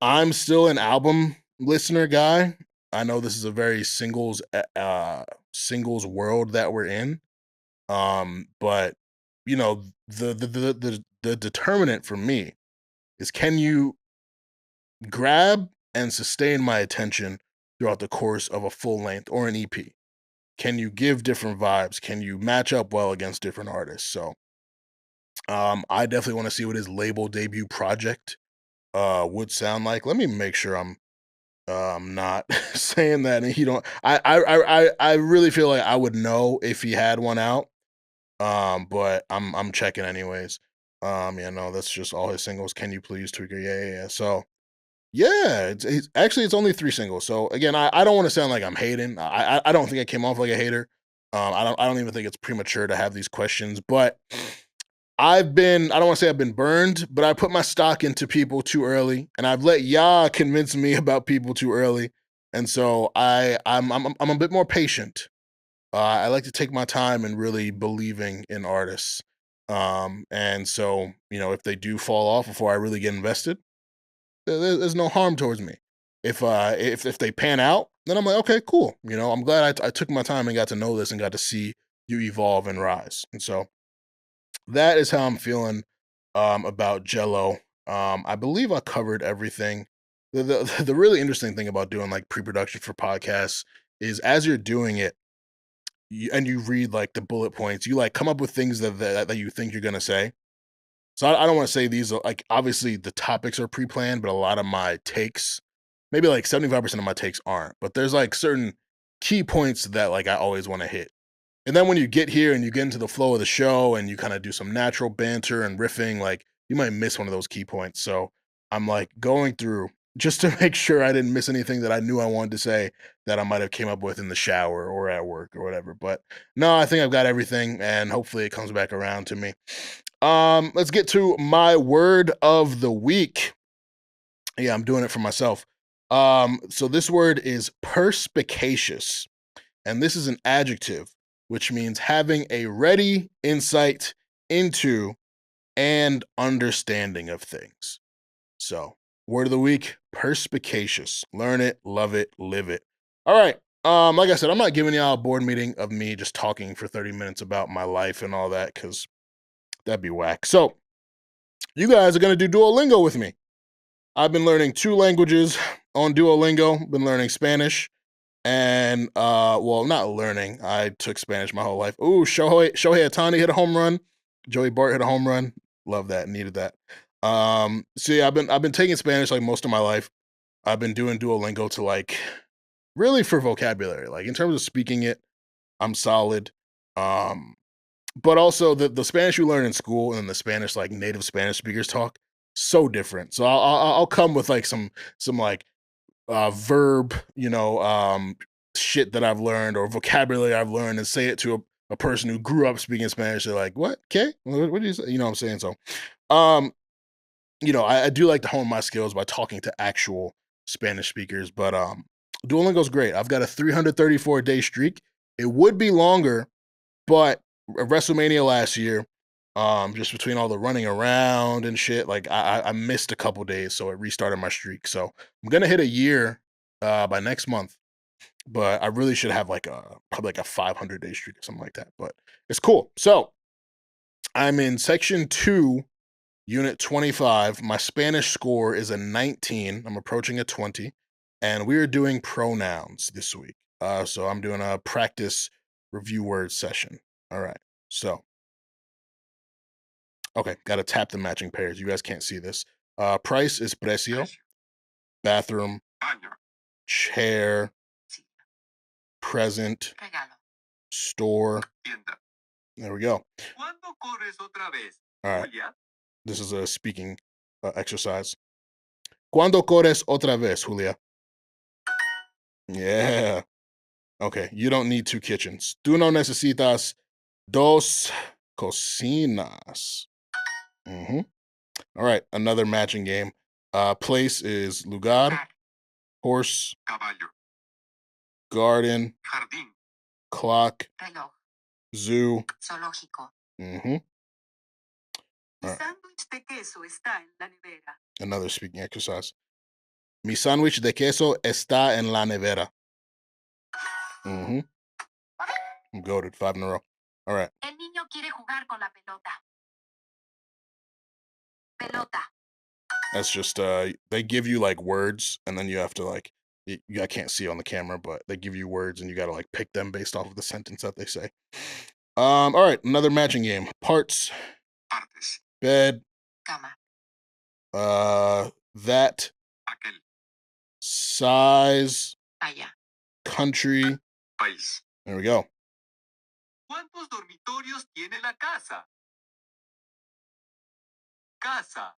A: I'm still an album listener guy. I know this is a very singles world that we're in. But you know, the determinant for me is, can you grab and sustain my attention throughout the course of a full length or an EP? Can you give different vibes? Can you match up well against different artists? So I definitely want to see what his label debut project would sound like. Let me make sure I'm not saying that and he don't. I really feel like I would know if he had one out. But I'm checking anyways. Yeah, no, that's just all his singles. Can you please tweaker? Yeah. So yeah, it's actually it's only 3 singles. So again, I don't want to sound like I'm hating. I don't think I came off like a hater. I don't even think it's premature to have these questions, but I don't want to say I've been burned, but I put my stock into people too early, and I've let y'all convince me about people too early. And so I'm a bit more patient. I like to take my time and really believing in artists. And so, you know, if they do fall off before I really get invested, there's no harm towards me. If they pan out, then I'm like, okay, cool. You know, I'm glad I took my time and got to know this and got to see you evolve and rise. And so that is how I'm feeling about GELO. I believe I covered everything. The really interesting thing about doing like pre-production for podcasts is, as you're doing it, and you read like the bullet points, you like come up with things that you think you're gonna say. So I don't want to say these are like, obviously the topics are pre-planned, but a lot of my takes, maybe like 75% of my takes aren't. But there's like certain key points that like I always want to hit. And then when you get here and you get into the flow of the show and you kind of do some natural banter and riffing, like you might miss one of those key points. So I'm like going through just to make sure I didn't miss anything that I knew I wanted to say that I might have came up with in the shower or at work or whatever. But no, I think I've got everything and hopefully it comes back around to me. Let's get to my word of the week. Yeah, I'm doing it for myself. So this word is perspicacious, and this is an adjective, which means having a ready insight into and understanding of things. So, word of the week, perspicacious. Learn it, love it, live it. All right. Like I said, I'm not giving y'all a board meeting of me just talking for 30 minutes about my life and all that, because that'd be whack. So, you guys are going to do Duolingo with me. I've been learning 2 languages on Duolingo. Been learning Spanish and well, not learning. I took Spanish my whole life. Ooh, Shohei Ohtani hit a home run. Joey Bart hit a home run. Love that. Needed that. So yeah, I've been taking Spanish like most of my life. I've been doing Duolingo to like really for vocabulary. Like in terms of speaking it, I'm solid. But also the Spanish you learn in school and the Spanish like native Spanish speakers talk, so different. So I'll come with like some like verb, you know, shit that I've learned or vocabulary I've learned and say it to a person who grew up speaking Spanish. They're like, what? Okay. What do you say? You know what I'm saying? So, you know, I do like to hone my skills by talking to actual Spanish speakers, but Duolingo's great. I've got a 334-day streak. It would be longer, but Wrestlemania last year, just between all the running around and shit, like I missed a couple days, so it restarted my streak. So I'm gonna hit a year by next month, but I really should have like probably like a 500-day streak or something like that. But it's cool. So I'm in section 2, unit 25. My Spanish score is a 19. I'm approaching a 20, and we are doing pronouns this week. So I'm doing a practice review word session. All right. So okay, gotta tap the matching pairs. You guys can't see this. Price is precio. Bathroom. Chair. Present. Store. There we go. All right. This is a speaking exercise. ¿Cuándo corres otra vez, Julia? Yeah. Okay, you don't need 2 kitchens. Tú no necesitas 2 cocinas. All right, another matching game. Place is lugar, horse,
C: caballo,
A: garden,
C: jardín,
A: clock,
D: reloj,
A: zoo.
D: zoológico.
A: Mm-hmm.
D: Mi
A: Alright.
D: sándwich de queso está en la nevera.
A: Another speaking exercise. Mi sándwich de queso está en la nevera. I'm goated, 5 in a row. All right.
D: El niño quiere jugar con la pelota. Pelota.
A: That's just they give you like words and then you have to like I can't see on the camera, but they give you words and you got to like pick them based off of the sentence that they say. All right, another matching game. Parts,
C: partes,
A: bed,
D: Cama.
A: that,
C: aquel,
A: size,
D: Allá.
A: country.
C: país.
A: There we go.
C: ¿Cuántos dormitorios tiene la casa? Casa.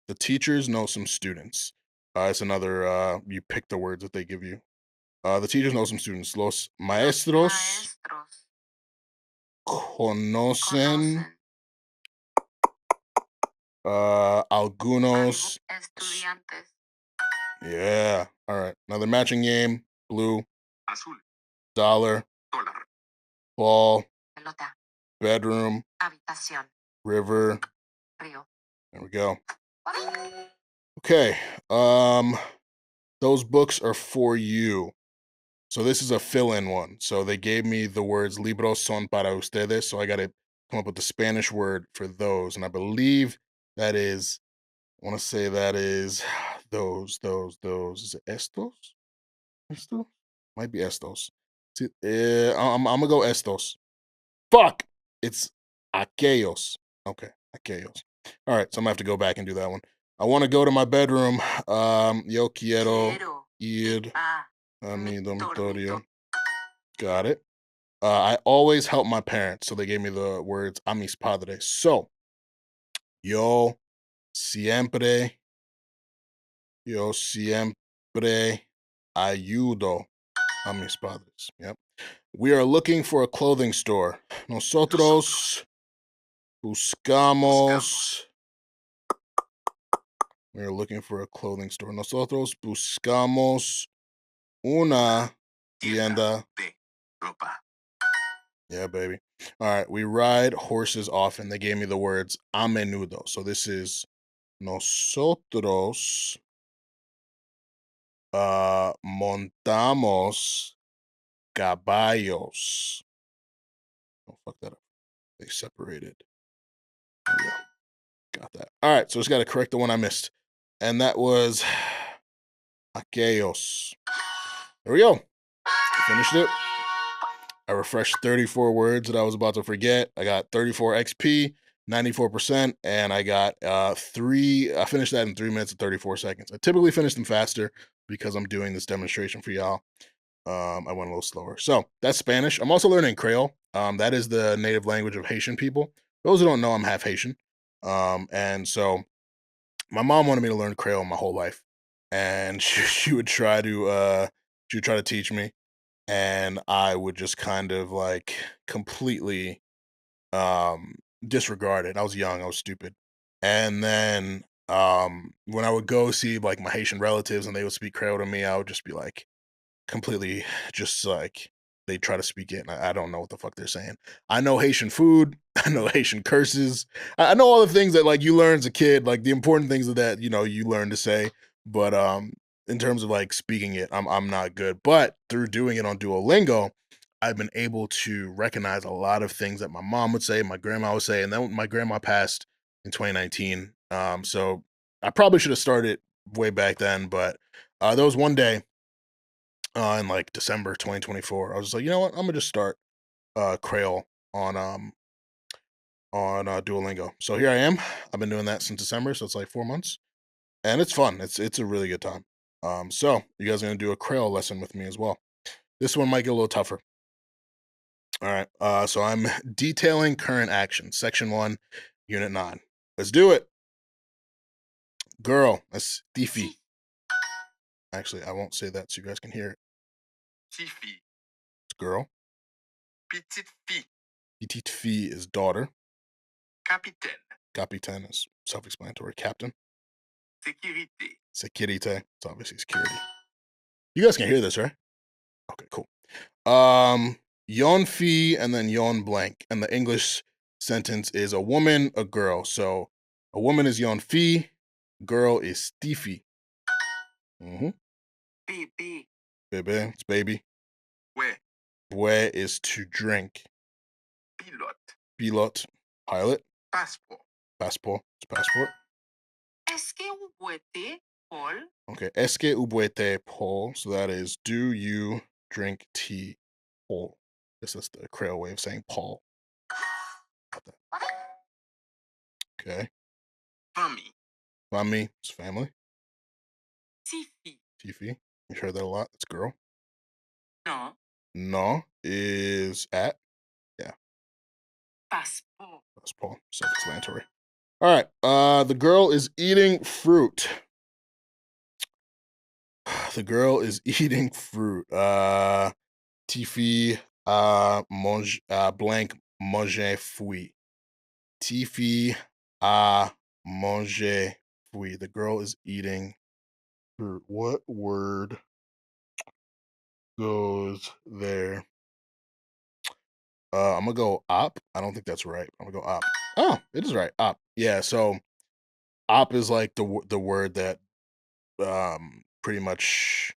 A: The teachers know some students. It's another, you pick the words that they give you. The teachers know some students. Los maestros conocen algunos.
D: Estudiantes.
A: Yeah. All right. Another matching game. Blue,
C: Azul.
A: dollar,
C: Dólar.
A: ball,
D: Pelota.
A: bedroom,
D: Habitación.
A: river.
D: Río.
A: There we go. Okay. Those books are for you. So this is a fill-in one. So they gave me the words libros son para ustedes. So I got to come up with the Spanish word for those. And I believe that is, I want to say that is those. Is it estos? Estos? Might be estos. I'm going to go estos. Fuck! It's aquellos. Okay, aquellos. All right, so I'm going to have to go back and do that one. I want to go to my bedroom. Yo quiero ir a mi dormitorio. Got it. I always help my parents, so they gave me the words a mis padres. So, yo siempre ayudo a mis padres. Yep. We are looking for a clothing store. Nosotros buscamos. We are looking for a clothing store. Nosotros buscamos una tienda
C: de ropa.
A: Yeah, baby. All right, we ride horses often. They gave me the words a menudo. So this is nosotros montamos caballos. Oh, fuck that up. They separated. There we go. Got that. All right, so just got to correct the one I missed. And that was aquellos. There we go. Finished it. I refreshed 34 words that I was about to forget. I got 34 XP, 94%, and I got I finished that in 3 minutes and 34 seconds. I typically finish them faster because I'm doing this demonstration for y'all. I went a little slower. So that's Spanish. I'm also learning Creole. That is the native language of Haitian people. Those who don't know, I'm half Haitian. And so my mom wanted me to learn Creole my whole life. And she would try to teach me. And I would just kind of like completely disregard it. I was young, I was stupid. And then when I would go see like my Haitian relatives and they would speak Creole to me, I would just be like completely just like they try to speak it and I don't know what the fuck they're saying. I know Haitian food, I know Haitian curses. I know all the things that like you learn as a kid, like the important things that you learn to say, but in terms of like speaking it, I'm not good. But through doing it on Duolingo, I've been able to recognize a lot of things that my mom would say, my grandma would say, and then my grandma passed in 2019. So I probably should have started way back then, but there was one day in like December 2024, I was like, you know what, I'm gonna just start Creole on Duolingo. So here I am. I've been doing that since December, so it's like 4 months, and it's fun. It's a really good time. So you guys are gonna do a Creole lesson with me as well. This one might get a little tougher. All right. So I'm detailing current action. Section 1, Unit 9. Let's do it. Girl, that's Tiffy. Actually, I won't say that so you guys can hear it.
C: Tiffy.
A: It's girl.
C: Petite fille.
A: Petite fille is daughter.
C: Capitaine.
A: Capitaine is self-explanatory. Captain.
C: Sécurité.
A: Security. It's obviously security. You guys can hear this, right? Okay, cool. Yon fille and then yon blank. And the English sentence is a woman, a girl. So a woman is yon fille, girl is Tiffy. Mm-hmm.
C: Bébé.
A: Bebe, it's baby.
C: Ouais.
A: Bue is to drink.
C: Pilote.
A: Pilot, pilot.
C: Passeport.
A: Passport, it's passport.
D: Est-ce que vous boitez, Paul?
A: Okay, esque ubuete Paul. So that is, do you drink tea, Paul? This is the Creole way of saying Paul. Got that. Okay.
C: Famille.
A: Famille is family.
D: Tiffy.
A: Tiffy. You heard that a lot. It's girl.
D: Non.
A: No is at.
D: Passeport.
A: That's Paul. Self-explanatory. All right. The girl is eating fruit. The girl is eating fruit. Tiffy mange blank manger fruit. Tiffy manger fruit. The girl is eating fruit. What word goes there? I'm gonna go op. I don't think that's right. I'm gonna go op. Oh, it is right. Op. Yeah. So op is like the word that pretty much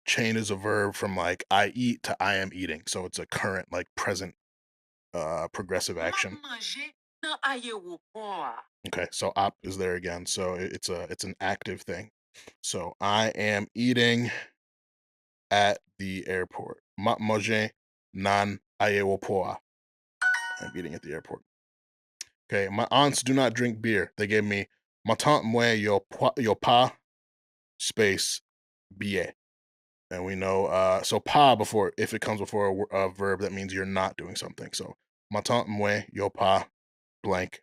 A: changes a verb from like I eat to I am eating. So it's a current like present progressive action.
D: Manger dans aéroport.
A: Okay. So op is there again. So it's an active thing. So I am eating at the airport. Manger nan aéroport. I'm eating at the airport. Okay, my aunts do not drink beer. They gave me ma tante moi yo pas space billet. And we know so pas before, if it comes before a verb, that means you're not doing something. So ma tante moi yo pas blank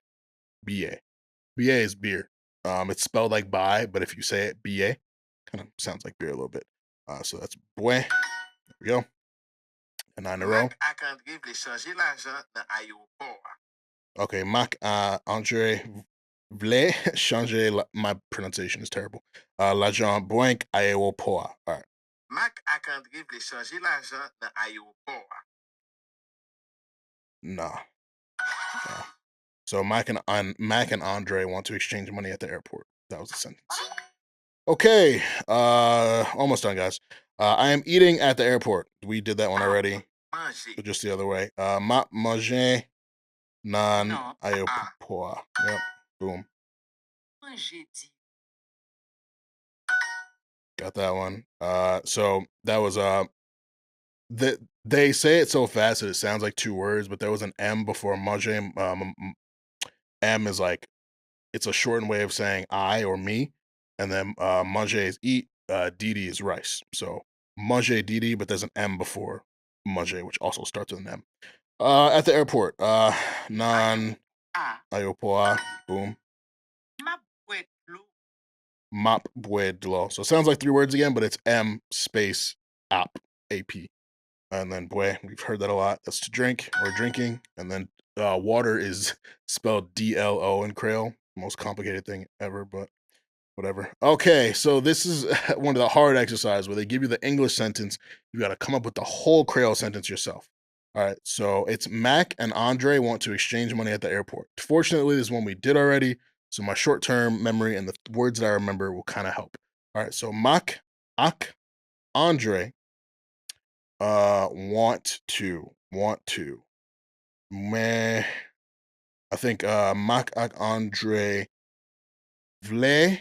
A: billet. Billet is beer. It's spelled like by, but if you say it billet, kind of sounds like beer a little bit. So that's bouet. There we go. And 9 in a row.
C: Mac Acandré voulait changer l'argent dans aéroport.
A: Okay, Mac Andre Vle changer my pronunciation is terrible. L'argent blank aéroport. All right.
C: Mac Acandré voulait changer l'argent dans aéroport.
A: Nah. Yeah. So Mac and Andre want to exchange money at the airport. That was the sentence. Okay. Almost done, guys. I am eating at the airport. We did that one already.
C: Manger.
A: So just the other way. Manger nan
D: Non.
A: aéroport. Yep. Boom.
D: Manger dit.
A: Got that one. So that was they say it so fast that it sounds like two words, but there was an M before manger. M is like, it's a shortened way of saying I or me, and then manger is eat. Didi is rice. So manger Didi, but there's an M before manger, which also starts with an M. At the airport. Non
D: Ah.
A: aéroport. Boom.
D: Ma boîte l'eau.
A: Mop bue. So it sounds like three words again, but it's M space ap AP. And then bue, we've heard that a lot. That's to drink or drinking. And then water is spelled DLO in Creole. Most complicated thing ever, but whatever. Okay, so this is one of the hard exercises where they give you the English sentence. You got to come up with the whole Creole sentence yourself. All right, so it's Mac and Andre want to exchange money at the airport. Fortunately, this is one we did already, so my short-term memory and the words that I remember will kind of help. All right, so Mac, Ak, Andre, want to. Meh. I think Mac, Ak, Andre, Vle.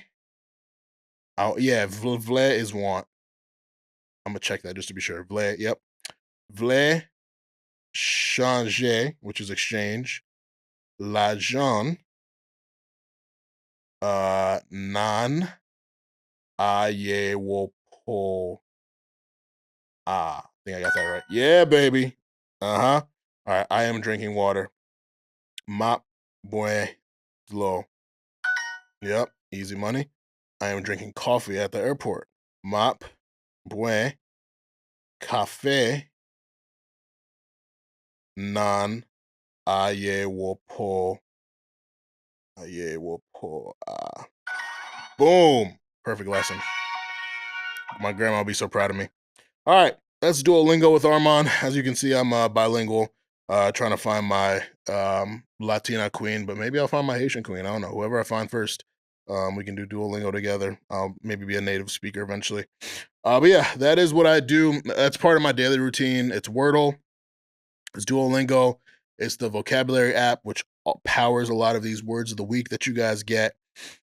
A: Oh yeah, Vle is want. I'm gonna check that just to be sure. Vle, yep. Vle changer, which is exchange. L'argent nan ayewopo. I think I got that right. Yeah, baby. Uh-huh. All right, I am drinking water. Mop, boy, low. Yep, easy money. I am drinking coffee at the airport. Mop, boy, café, non, ayewopo, ayewopo. Boom. Perfect lesson. My grandma will be so proud of me. All right, let's Duolingo with Armon. As you can see, I'm bilingual, trying to find my Latina queen, but maybe I'll find my Haitian queen. I don't know. Whoever I find first, we can do Duolingo together. I'll maybe be a native speaker eventually. But yeah, that is what I do. That's part of my daily routine. It's Wordle, it's Duolingo, it's the vocabulary app, which powers a lot of these words of the week that you guys get.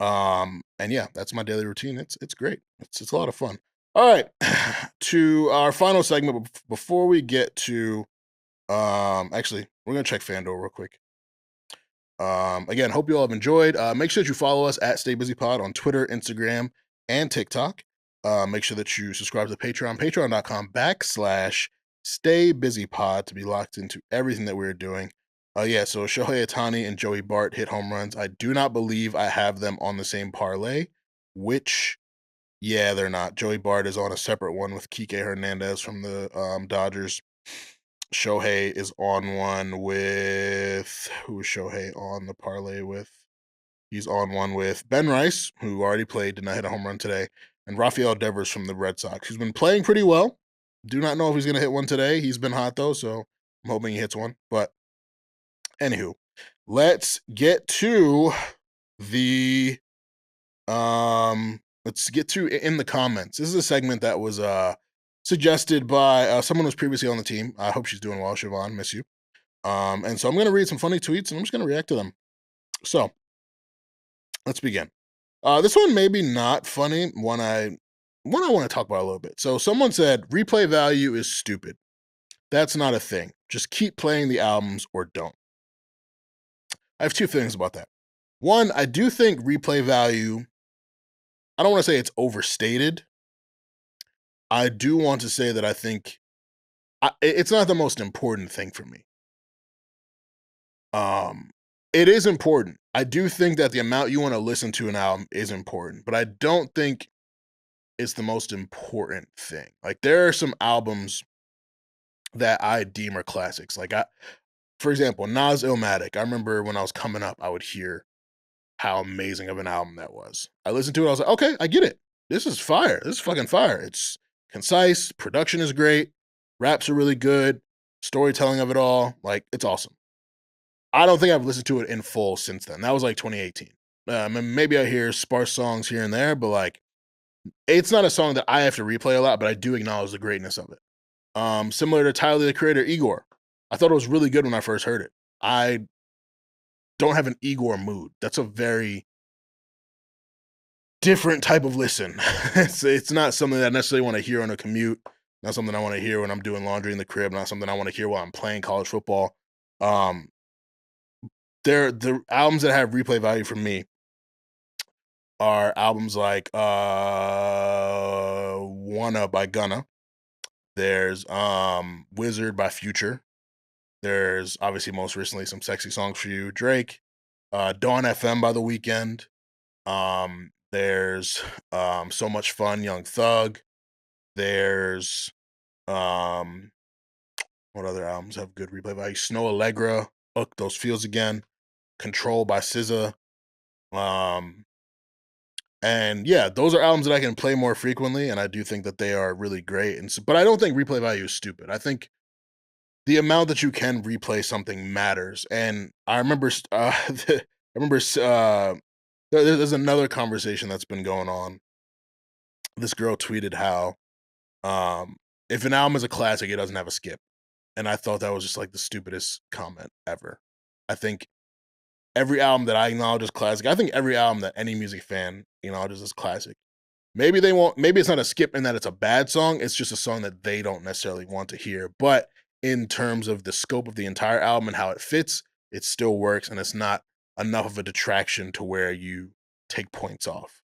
A: And yeah, that's my daily routine. It's great. It's a lot of fun. All right, to our final segment before we get to actually, we're gonna check FanDuel real quick. Again, hope you all have enjoyed. Make sure that you follow us at Stay Busy Pod on Twitter, Instagram, and TikTok. Make sure that you subscribe to the Patreon, patreon.com/Stay Busy Pod to be locked into everything that we're doing. Yeah, so Shohei Ohtani and Joey Bart hit home runs. I do not believe I have them on the same parlay, which, yeah, they're not. Joey Bart is on a separate one with Kike Hernandez from the Dodgers. Shohei is on one with, who is Shohei on the parlay with? He's on one with Ben Rice, who already played, did not hit a home run today, and Rafael Devers from the Red Sox, who's been playing pretty well. Do not know if he's going to hit one today. He's been hot, though, so I'm hoping he hits one. But anywho, let's get to the in the comments. This is a segment that was suggested by someone who was previously on the team. I hope she's doing well, Siobhan. Miss you. And so I'm going to read some funny tweets and I'm just going to react to them. So let's begin. This one maybe not funny. One I want to talk about a little bit. So someone said replay value is stupid. That's not a thing. Just keep playing the albums or don't. I have two things about that. One, I do think replay value, I don't want to say it's overstated. I do want to say that I think it's not the most important thing for me. It is important. I do think that the amount you want to listen to an album is important, but I don't think it's the most important thing. Like, there are some albums that I deem are classics. Like, for example, Nas Illmatic. I remember when I was coming up, I would hear how amazing of an album that was. I listened to it, I was like, okay, I get it. This is fire. This is fucking fire. It's concise, production is great, raps are really good, storytelling of it all, like, it's awesome. I don't think I've listened to it in full since then. That was like 2018. Maybe I hear sparse songs here and there, but like, it's not a song that I have to replay a lot, but I do acknowledge the greatness of it. Similar to Tyler, the Creator, Igor. I thought it was really good when I first heard it. I don't have an Igor mood. That's a very different type of listen. It's not something that I necessarily want to hear on a commute. Not something I want to hear when I'm doing laundry in the crib. Not something I want to hear while I'm playing college football. The albums that have replay value for me are albums like Wanna by Gunna. There's Wizard by Future. There's obviously most recently some Sexy Songs for You, Drake. Dawn FM by The Weeknd. There's So Much Fun, Young Thug. There's what other albums have good replay value? Snow Allegra, Look Those Feels Again, Control by SZA. And yeah, those are albums that I can play more frequently, and I do think that they are really great. And so, but I don't think replay value is stupid. I think the amount that you can replay something matters. And I remember, there's another conversation that's been going on. This girl tweeted how if an album is a classic, it doesn't have a skip. And I thought that was just like the stupidest comment ever. I think every album that I acknowledge as classic, I think every album that any music fan acknowledges as classic, maybe it's not a skip in that it's a bad song. It's just a song that they don't necessarily want to hear. But in terms of the scope of the entire album and how it fits, it still works. And it's not enough of a detraction to where you take points off.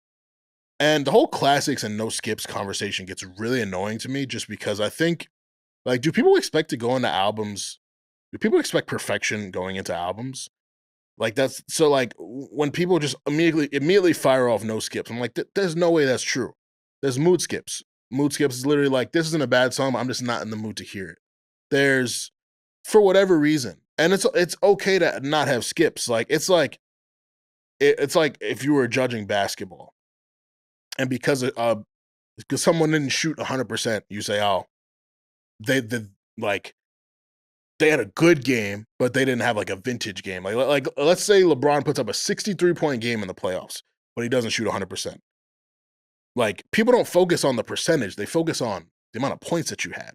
A: And the whole classics and no skips conversation gets really annoying to me, just because I think, like, do people expect to go into albums Do people expect perfection going into albums? Like that's so like when people just immediately fire off no skips, I'm like, there's no way that's true. There's mood skips. Mood skips is literally like, this isn't a bad song, I'm just not in the mood to hear it. There's, for whatever reason, and it's okay to not have skips. Like it's like if you were judging basketball, and because someone didn't shoot 100%, you say, oh, they like they had a good game, but they didn't have like a vintage game. Like let's say LeBron puts up a 63-point game in the playoffs, but he doesn't shoot 100%. Like people don't focus on the percentage; they focus on the amount of points that you had.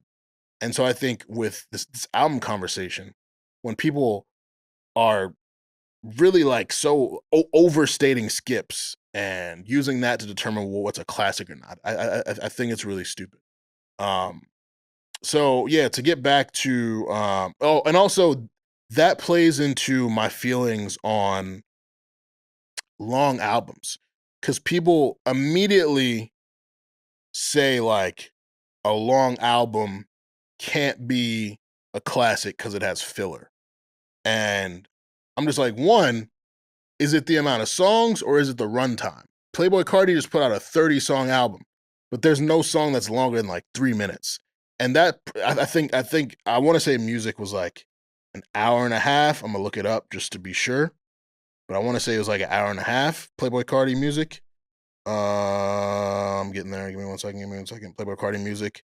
A: And so I think with this album conversation, when people are really like so overstating skips and using that to determine what's a classic or not, I think it's really stupid. So yeah, to get back to and also that plays into my feelings on long albums, because people immediately say like a long album can't be a classic because it has filler. And I'm just like, one, is it the amount of songs or is it the runtime? Playboi Carti just put out a 30-song album, but there's no song that's longer than like 3 minutes. And that I think I want to say music was like an hour and a half. I'm gonna look it up just to be sure, but I want to say it was like an hour and a half. Playboi Carti music. I'm getting there. Give me one second. Playboi Carti music.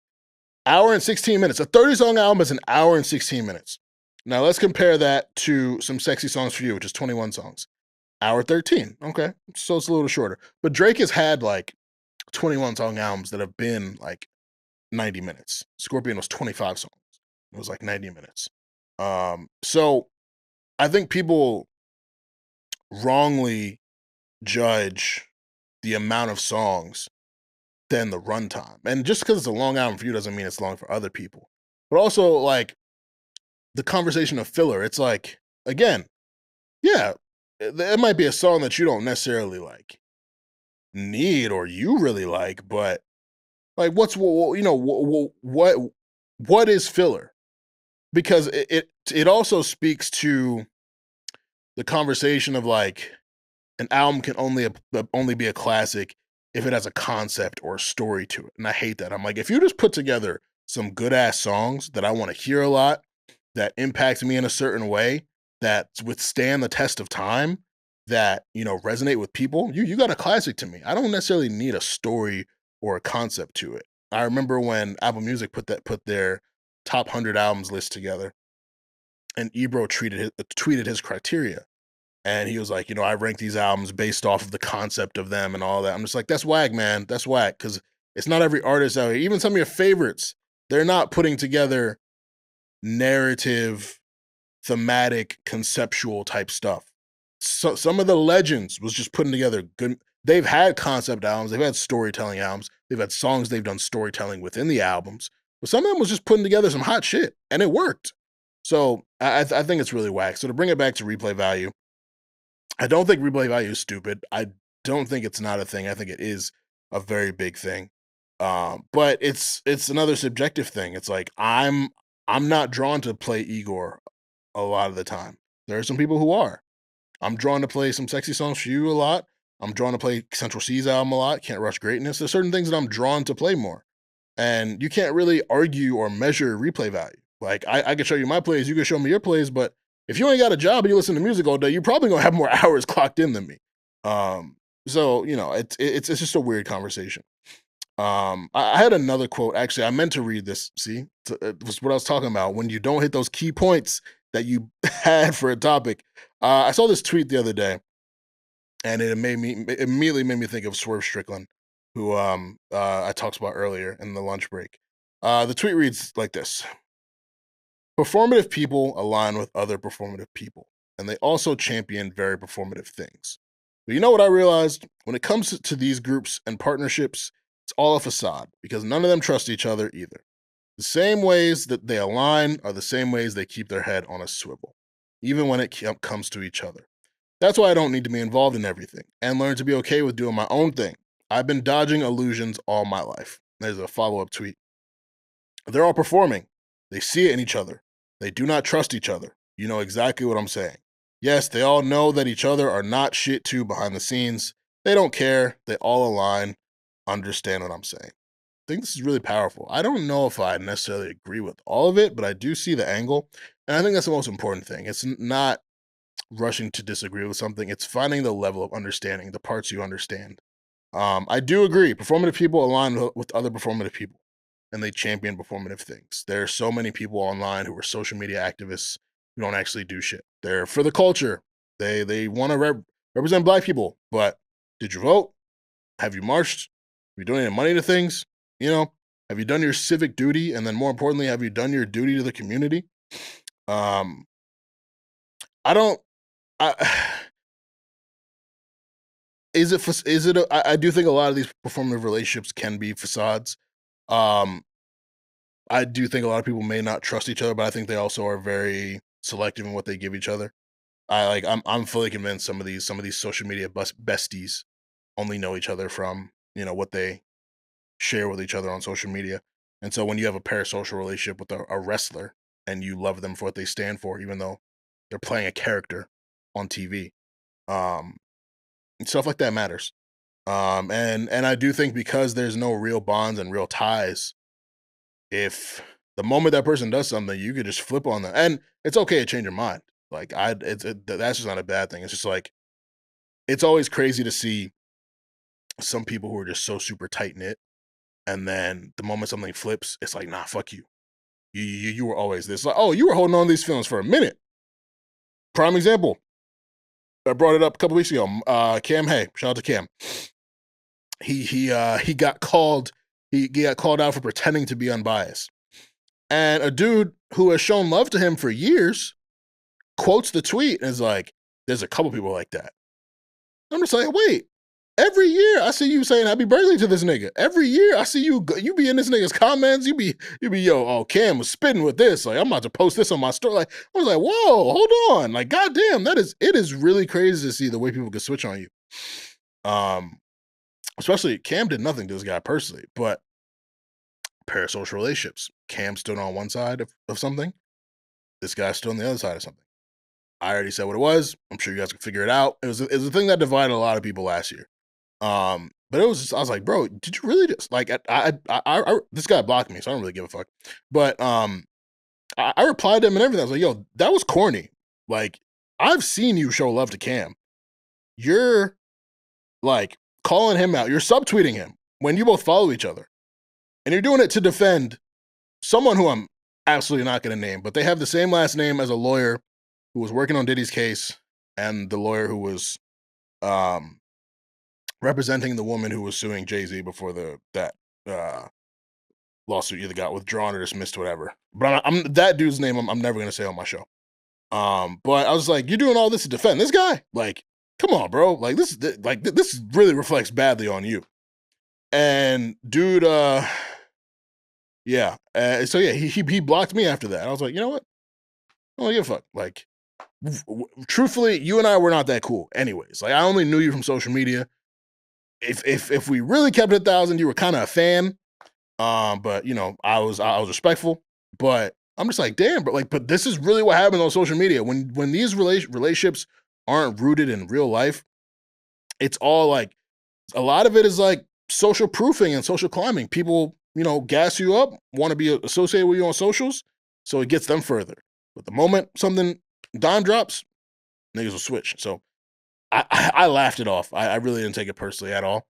A: Hour and 16 minutes. A 30-song album is an hour and 16 minutes. Now let's compare that to some Sexy Songs for You, which is 21 songs. Hour 13. Okay. So it's a little shorter. But Drake has had like 21-song albums that have been like 90 minutes. Scorpion was 25 songs. It was like 90 minutes. So I think people wrongly judge the amount of songs than the runtime. And just because it's a long album for you doesn't mean it's long for other people. But also like the conversation of filler, it's like, again, yeah, it might be a song that you don't necessarily like need or you really like, but like what is filler? Because it also speaks to the conversation of like an album can only be a classic if it has a concept or a story to it. And I hate that. I'm like, if you just put together some good ass songs that I want to hear a lot, that impact me in a certain way, that withstand the test of time, that, you know, resonate with people, you got a classic to me. I don't necessarily need a story or a concept to it. I remember when Apple Music put their top 100 albums list together, and Ebro tweeted his criteria. And he was like, you know, I rank these albums based off of the concept of them and all that. I'm just like, that's whack, man. That's whack. Because it's not every artist out here. Even some of your favorites, they're not putting together narrative, thematic, conceptual type stuff. So some of the legends was just putting together good. They've had concept albums. They've had storytelling albums. They've had songs they've done storytelling within the albums. But some of them was just putting together some hot shit. And it worked. So I think it's really whack. So to bring it back to replay value, I don't think replay value is stupid. I don't think it's not a thing. I think it is a very big thing. But it's another subjective thing. It's like I'm not drawn to play Igor a lot of the time. There are some people who are. I'm drawn to play some Sexy Songs for You a lot. I'm drawn to play Central C's album a lot. Can't Rush Greatness. There's certain things that I'm drawn to play more. And you can't really argue or measure replay value. Like I can show you my plays, you can show me your plays, but if you ain't got a job and you listen to music all day, you're probably gonna have more hours clocked in than me. So you know, it's just a weird conversation. I had another quote. Actually, I meant to read this. See, it was what I was talking about. When you don't hit those key points that you had for a topic. I saw this tweet the other day, and it immediately made me think of Swerve Strickland, who I talked about earlier in the lunch break. The tweet reads like this: performative people align with other performative people, and they also champion very performative things. But you know what I realized? When it comes to these groups and partnerships, it's all a facade because none of them trust each other either. The same ways that they align are the same ways they keep their head on a swivel, even when it comes to each other. That's why I don't need to be involved in everything and learn to be okay with doing my own thing. I've been dodging illusions all my life. There's a follow-up tweet. They're all performing. They see it in each other. They do not trust each other. You know exactly what I'm saying. Yes, they all know that each other are not shit too behind the scenes. They don't care. They all align. Understand what I'm saying. I think this is really powerful. I don't know if I necessarily agree with all of it, but I do see the angle. And I think that's the most important thing. It's not rushing to disagree with something. It's finding the level of understanding, the parts you understand. I do agree. Performative people align with other performative people, and they champion performative things. There are so many people online who are social media activists who don't actually do shit. They're for the culture. They want to represent Black people, but did you vote? Have you marched? Have you donated money to things? You know, have you done your civic duty? And then more importantly, have you done your duty to the community? I don't. Is it? I do think a lot of these performative relationships can be facades. I do think a lot of people may not trust each other, but I think they also are very selective in what they give each other. I'm fully convinced some of these social media besties only know each other from, you know, what they share with each other on social media. And so when you have a parasocial relationship with a wrestler and you love them for what they stand for, even though they're playing a character on TV, stuff like that matters. And I do think because there's no real bonds and real ties, if the moment that person does something, you could just flip on them, and it's okay to change your mind. Like that's just not a bad thing. It's just like, it's always crazy to see some people who are just so super tight knit, and then the moment something flips, it's like, nah, fuck you. You were always this. Like, oh, you were holding on to these feelings for a minute. Prime example. I brought it up a couple weeks ago. Cam Hay, shout out to Cam. He got called. He got called out for pretending to be unbiased, and a dude who has shown love to him for years quotes the tweet and is like, "There's a couple people like that." I'm just like, wait. Every year I see you saying happy birthday to this nigga. Every year I see you be in this nigga's comments. You be yo, oh, Cam was spitting with this. Like, I'm about to post this on my story. Like, I was like, whoa, hold on. Like, goddamn, it is really crazy to see the way people can switch on you. Especially Cam did nothing to this guy personally, but parasocial relationships. Cam stood on one side of something. This guy stood on the other side of something. I already said what it was. I'm sure you guys can figure it out. It was a thing that divided a lot of people last year. But it was just, I was like, bro, did you really just like, I this guy blocked me, so I don't really give a fuck. But I replied to him and everything. I was like, yo, that was corny. Like, I've seen you show love to Cam. You're like calling him out. You're subtweeting him when you both follow each other, and you're doing it to defend someone who I'm absolutely not going to name, but they have the same last name as a lawyer who was working on Diddy's case, and the lawyer who was representing the woman who was suing Jay-Z before that lawsuit either got withdrawn or dismissed, or whatever. But I'm that dude's name I'm never gonna say on my show. But I was like, you're doing all this to defend this guy? Like, come on, bro. Like, this really reflects badly on you. And dude, yeah. So yeah, he blocked me after that. I was like, you know what? I don't give a fuck. Like, truthfully, you and I were not that cool anyways. Like, I only knew you from social media. If we really kept it 1,000, you were kind of a fan. But you know, I was respectful. But I'm just like, damn, but this is really what happens on social media. When these relationships aren't rooted in real life, it's all like, a lot of it is like social proofing and social climbing. People, you know, gas you up, want to be associated with you on socials, so it gets them further. But the moment something dime drops, niggas will switch. So I laughed it off. I really didn't take it personally at all.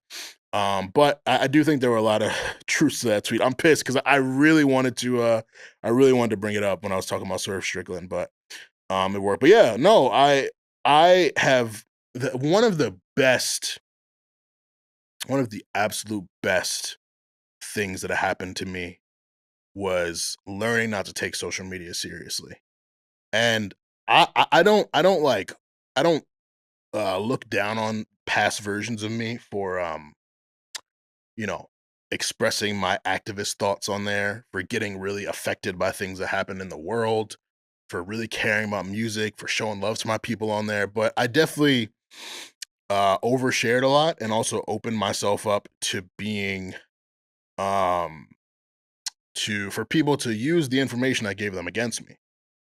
A: But I do think there were a lot of truths to that tweet. I'm pissed because I really wanted to bring it up when I was talking about Swerve Strickland, but it worked. But yeah, no, I have one of the absolute best things that have happened to me was learning not to take social media seriously. And I don't look down on past versions of me for you know, expressing my activist thoughts on there, for getting really affected by things that happen in the world, for really caring about music, for showing love to my people on there. But I definitely overshared a lot, and also opened myself up to being for people to use the information I gave them against me.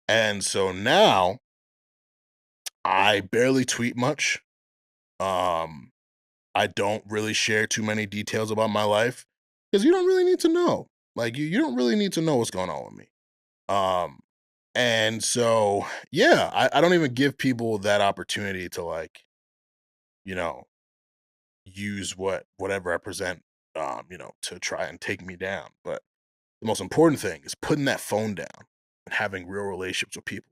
A: And so now I barely tweet much. I don't really share too many details about my life because you don't really need to know. Like you don't really need to know what's going on with me. Um, and so yeah, I don't even give people that opportunity to like, you know, use whatever I present, to try and take me down. But the most important thing is putting that phone down and having real relationships with people.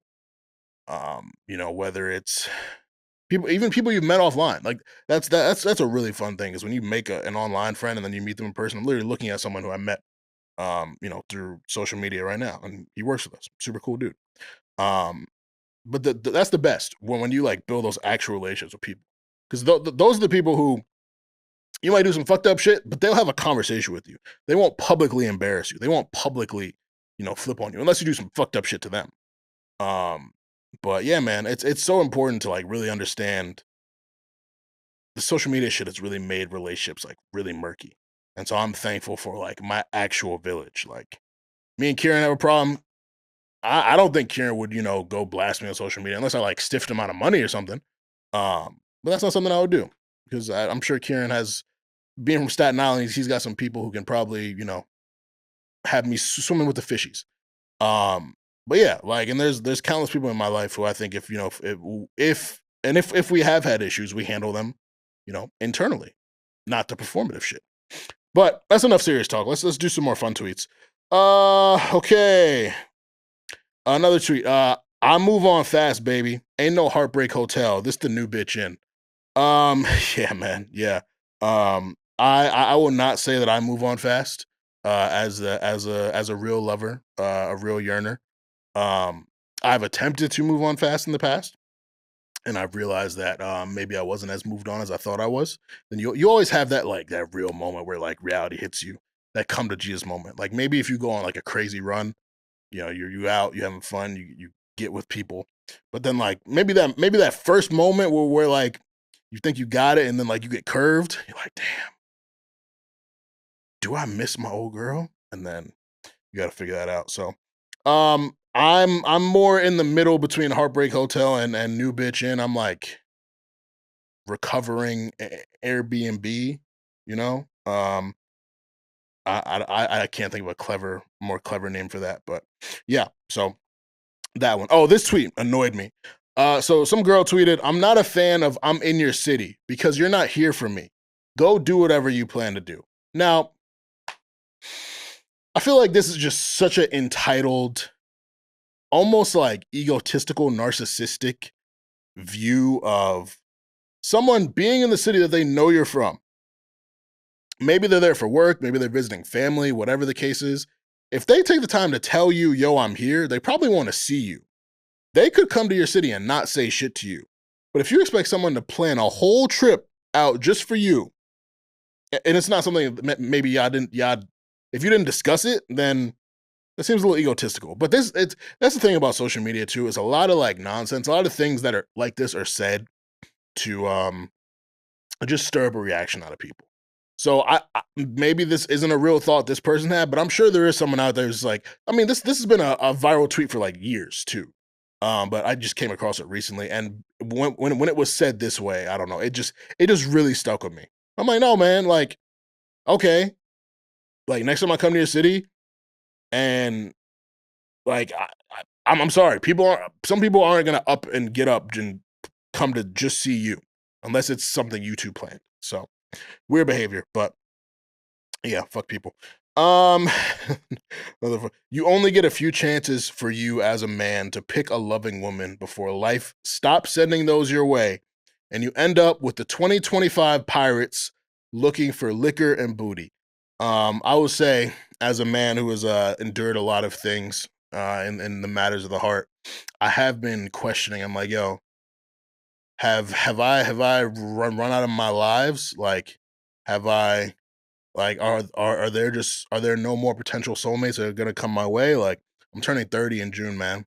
A: Whether it's even people you've met offline. Like that's a really fun thing is when you make an online friend and then you meet them in person. I'm literally looking at someone who I met through social media right now, and he works with us. Super cool dude. Um, but that's the best when you like build those actual relationships with people, because those are the people who you might do some fucked up shit, but they'll have a conversation with you. They won't publicly embarrass you. They won't publicly, flip on you unless you do some fucked up shit to them. Um, but yeah, man, it's so important to like really understand the social media shit has really made relationships like really murky. And so I'm thankful for like my actual village. Like me and Kieran have a problem. I don't think Kieran would, go blast me on social media unless I like stiffed him out of money or something. But that's not something I would do because I'm sure Kieran has, being from Staten Island, he's got some people who can probably, have me swimming with the fishies. But yeah, like, and there's countless people in my life who I think if we have had issues, we handle them, internally, not the performative shit. But that's enough serious talk. Let's do some more fun tweets. Okay. Another tweet. I move on fast, baby. Ain't no heartbreak hotel. This the new bitch in. Yeah, man. Yeah. I will not say that I move on fast. As a real lover, a real yearner. I've attempted to move on fast in the past, and I've realized that maybe I wasn't as moved on as I thought I was. Then you always have that like that real moment where like reality hits you, that come to Jesus moment. Like maybe if you go on like a crazy run, you out, you having fun, you get with people, but then like maybe that first moment where like you think you got it, and then like you get curved, you're like, damn, do I miss my old girl? And then you got to figure that out. So, I'm more in the middle between Heartbreak Hotel and New Bitch Inn. I'm like recovering Airbnb, you know. I can't think of a more clever name for that, but yeah. So that one. Oh, this tweet annoyed me. So some girl tweeted, "I'm not a fan of I'm in your city because you're not here for me. Go do whatever you plan to do." Now, I feel like this is just such an entitled, almost like egotistical, narcissistic view of someone being in the city that they know you're from. Maybe they're there for work, maybe they're visiting family, whatever the case is. If they take the time to tell you, yo, I'm here, they probably want to see you. They could come to your city and not say shit to you. But if you expect someone to plan a whole trip out just for you, and it's not something that maybe if you didn't discuss it, then that seems a little egotistical. But that's the thing about social media too, is a lot of like nonsense, a lot of things that are like this are said to just stir up a reaction out of people. So I maybe this isn't a real thought this person had, but I'm sure there is someone out there who's like, I mean, this has been a viral tweet for like years too. But I just came across it recently, and when it was said this way, I don't know, it just really stuck with me. I'm like, no, man, like, okay, like next time I come to your city, and like I'm sorry, some people aren't gonna up and get up and come to just see you unless it's something you two planned. So weird behavior, but yeah, fuck people. You only get a few chances for you as a man to pick a loving woman before life stops sending those your way, and you end up with the 2025 Pirates looking for liquor and booty. I would say, as a man who has endured a lot of things in the matters of the heart, I have been questioning. I'm like, yo, have I run out of my lives? Like, have I? Like, are there no more potential soulmates that are gonna come my way? Like, I'm turning 30 in June, man.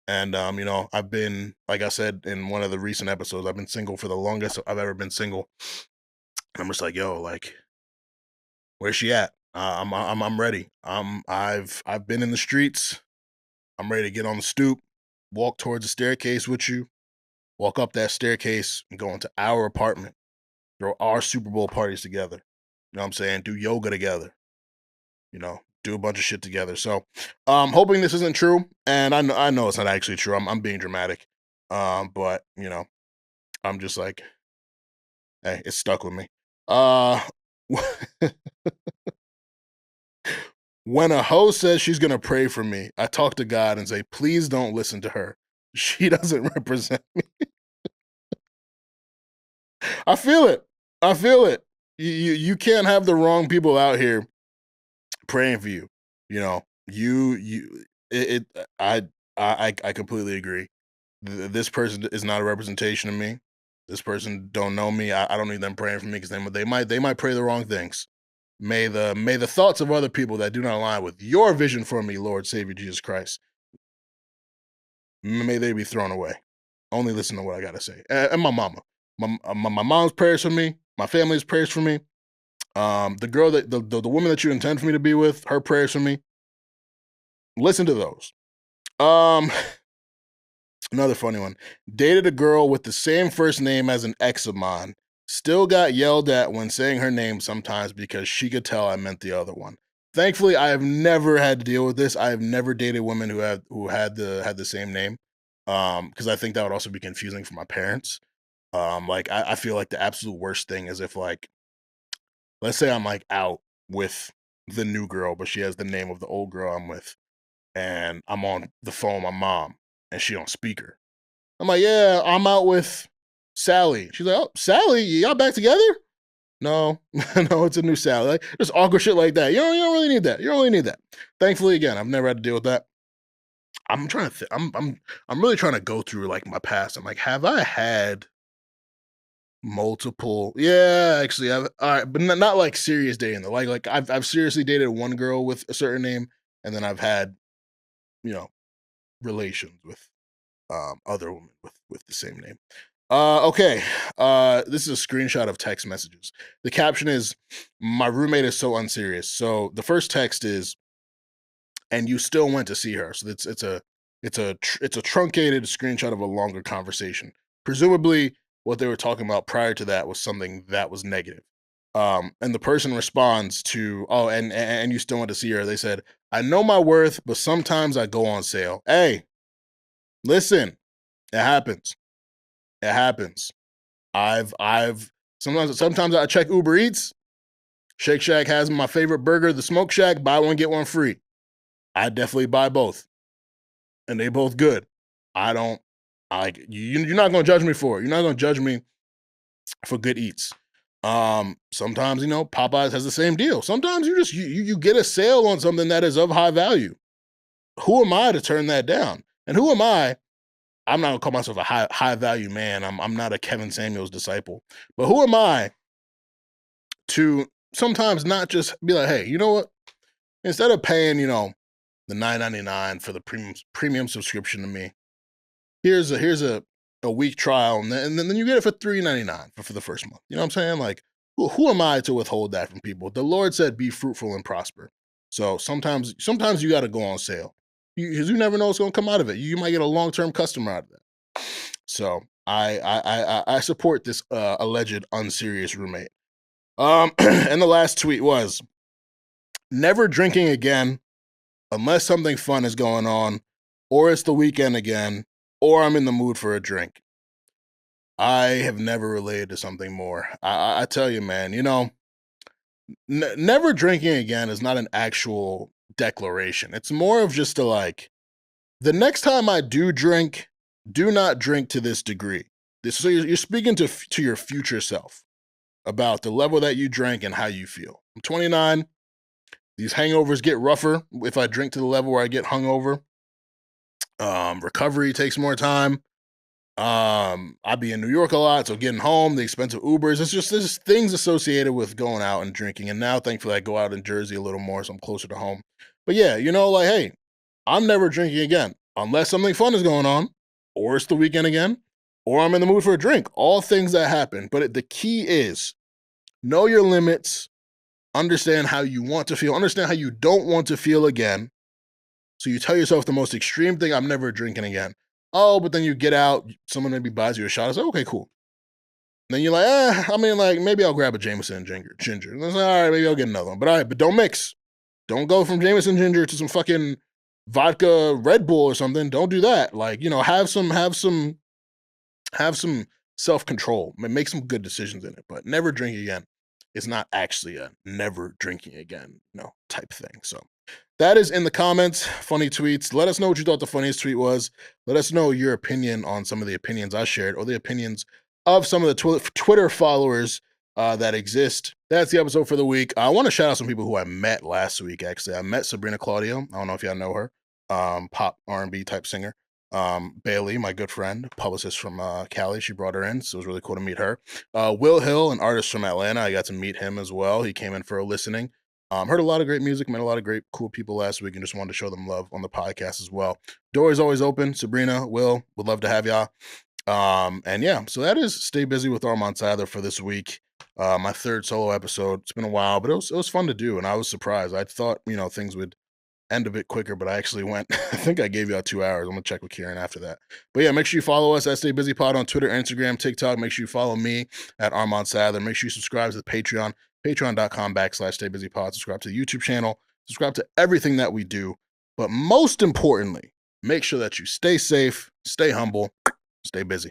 A: And I've been, like I said in one of the recent episodes, I've been single for the longest I've ever been single. And I'm just like, yo, like, where's she at? I'm ready. I've been in the streets. I'm ready to get on the stoop. walk towards the staircase with you, walk up that staircase and go into our apartment, throw our Super Bowl parties together. You know what I'm saying? Do yoga together. You know, do a bunch of shit together. So, hoping this isn't true, and I know it's not actually true. I'm being dramatic, but you know, I'm just like, hey, it's stuck with me. When a hoe says she's gonna pray for me, I talk to God and say, please don't listen to her. She doesn't represent me. I feel it. I feel it. You can't have the wrong people out here praying for you. You know, I completely agree. This person is not a representation of me. This person don't know me. I don't need them praying for me because they might pray the wrong things. May the thoughts of other people that do not align with your vision for me, Lord Savior Jesus Christ, may they be thrown away. Only listen to what I gotta say. And my mama, my mom's prayers for me. My family's prayers for me. The girl that the woman that you intend for me to be with, her prayers for me. Listen to those. Another funny one. Dated a girl with the same first name as an ex of mine. Still got yelled at when saying her name sometimes because she could tell I meant the other one. Thankfully, I have never had to deal with this. I have never dated women who had the same name. Because I think that would also be confusing for my parents. Like I feel like the absolute worst thing is if, like, let's say I'm like out with the new girl, but she has the name of the old girl I'm with, and I'm on the phone with my mom and she on speaker. I'm like, yeah, I'm out with Sally. She's like, oh, Sally, y'all back together? No, no, it's a new Sally. Like, just awkward shit like that. You don't really need that. You don't really need that. Thankfully, again, I've never had to deal with that. I'm trying to I'm really trying to go through like my past. I'm like, have I had multiple? Yeah, actually, I've all right, but not like serious dating though. Like I've seriously dated one girl with a certain name, and then I've had, you know, relations with other women with the same name. Okay. This is a screenshot of text messages. The caption is, my roommate is so unserious. So the first text is, and you still went to see her. So it's a truncated screenshot of a longer conversation. Presumably what they were talking about prior to that was something that was negative. And the person responds to, oh, and you still went to see her. They said, I know my worth, but sometimes I go on sale. Hey, listen, it happens. It happens. I've sometimes I check Uber Eats. Shake Shack has my favorite burger, the Smoke Shack, buy one, get one free. I definitely buy both. And they both good. You're not gonna judge me for it. You're not gonna judge me for good eats. Sometimes, you know, Popeyes has the same deal. Sometimes you get a sale on something that is of high value. Who am I to turn that down? And who am I? I'm not gonna call myself a high value man. I'm not a Kevin Samuels disciple. But who am I to sometimes not just be like, hey, you know what? Instead of paying, you know, the $9.99 for the premium subscription to me, here's a week trial, and then you get it for $3.99 for the first month. You know what I'm saying? Like, who am I to withhold that from people? The Lord said, "Be fruitful and prosper." So sometimes you got to go on sale. Because you never know what's going to come out of it. You might get a long-term customer out of that. So I support this alleged unserious roommate. And the last tweet was, never drinking again unless something fun is going on, or it's the weekend again, or I'm in the mood for a drink. I have never related to something more. I tell you, man, you know, never drinking again is not an actual declaration. It's more of just like, the next time I do drink, do not drink to this degree. So you're speaking to your future self about the level that you drank and how you feel. I'm 29. These hangovers get rougher if I drink to the level where I get hungover. Recovery takes more time. I be in New York a lot, so getting home, the expensive Ubers, there's things associated with going out and drinking. And now, thankfully, I go out in Jersey a little more, so I'm closer to home. But yeah, you know, like, hey, I'm never drinking again unless something fun is going on, or it's the weekend again, or I'm in the mood for a drink. All things that happen. But the key is know your limits, understand how you want to feel, understand how you don't want to feel again. So you tell yourself the most extreme thing, I'm never drinking again. Oh, but then you get out, someone maybe buys you a shot. I say, okay, cool. And then you're like, I mean, like, maybe I'll grab a Jameson ginger. And I say, all right, maybe I'll get another one. But all right, but don't mix. Don't go from Jameson ginger to some fucking vodka Red Bull or something. Don't do that. Like, you know, have some self-control. Make some good decisions in it, but never drink again. It's not actually a never drinking again, type thing. So that is in the comments. Funny tweets. Let us know what you thought the funniest tweet was. Let us know your opinion on some of the opinions I shared or the opinions of some of the Twitter followers that exist. That's the episode for the week. I want to shout out some people who I met last week, actually. I met Sabrina Claudio. I don't know if y'all know her. Pop R&B type singer. Bailey, my good friend, publicist from Cali. She brought her in, so it was really cool to meet her. Will Hill, an artist from Atlanta. I got to meet him as well. He came in for a listening. Heard a lot of great music, met a lot of great, cool people last week, and just wanted to show them love on the podcast as well. Door is always open. Sabrina, Will, would love to have y'all. And yeah, so that is Stay Busy with Armon Sadler for this week. My third solo episode. It's been a while, but it was fun to do, and I was surprised. I thought, things would end a bit quicker, but I actually went, I think I gave y'all 2 hours. I'm gonna check with Kieran after that. But yeah, make sure you follow us at Stay Busy Pod on Twitter, Instagram, TikTok. Make sure you follow me at Armon Sadler. Make sure you subscribe to the Patreon, patreon.com/Stay Busy Pod. Subscribe to the YouTube channel, subscribe to everything that we do. But most importantly, make sure that you stay safe, stay humble, stay busy.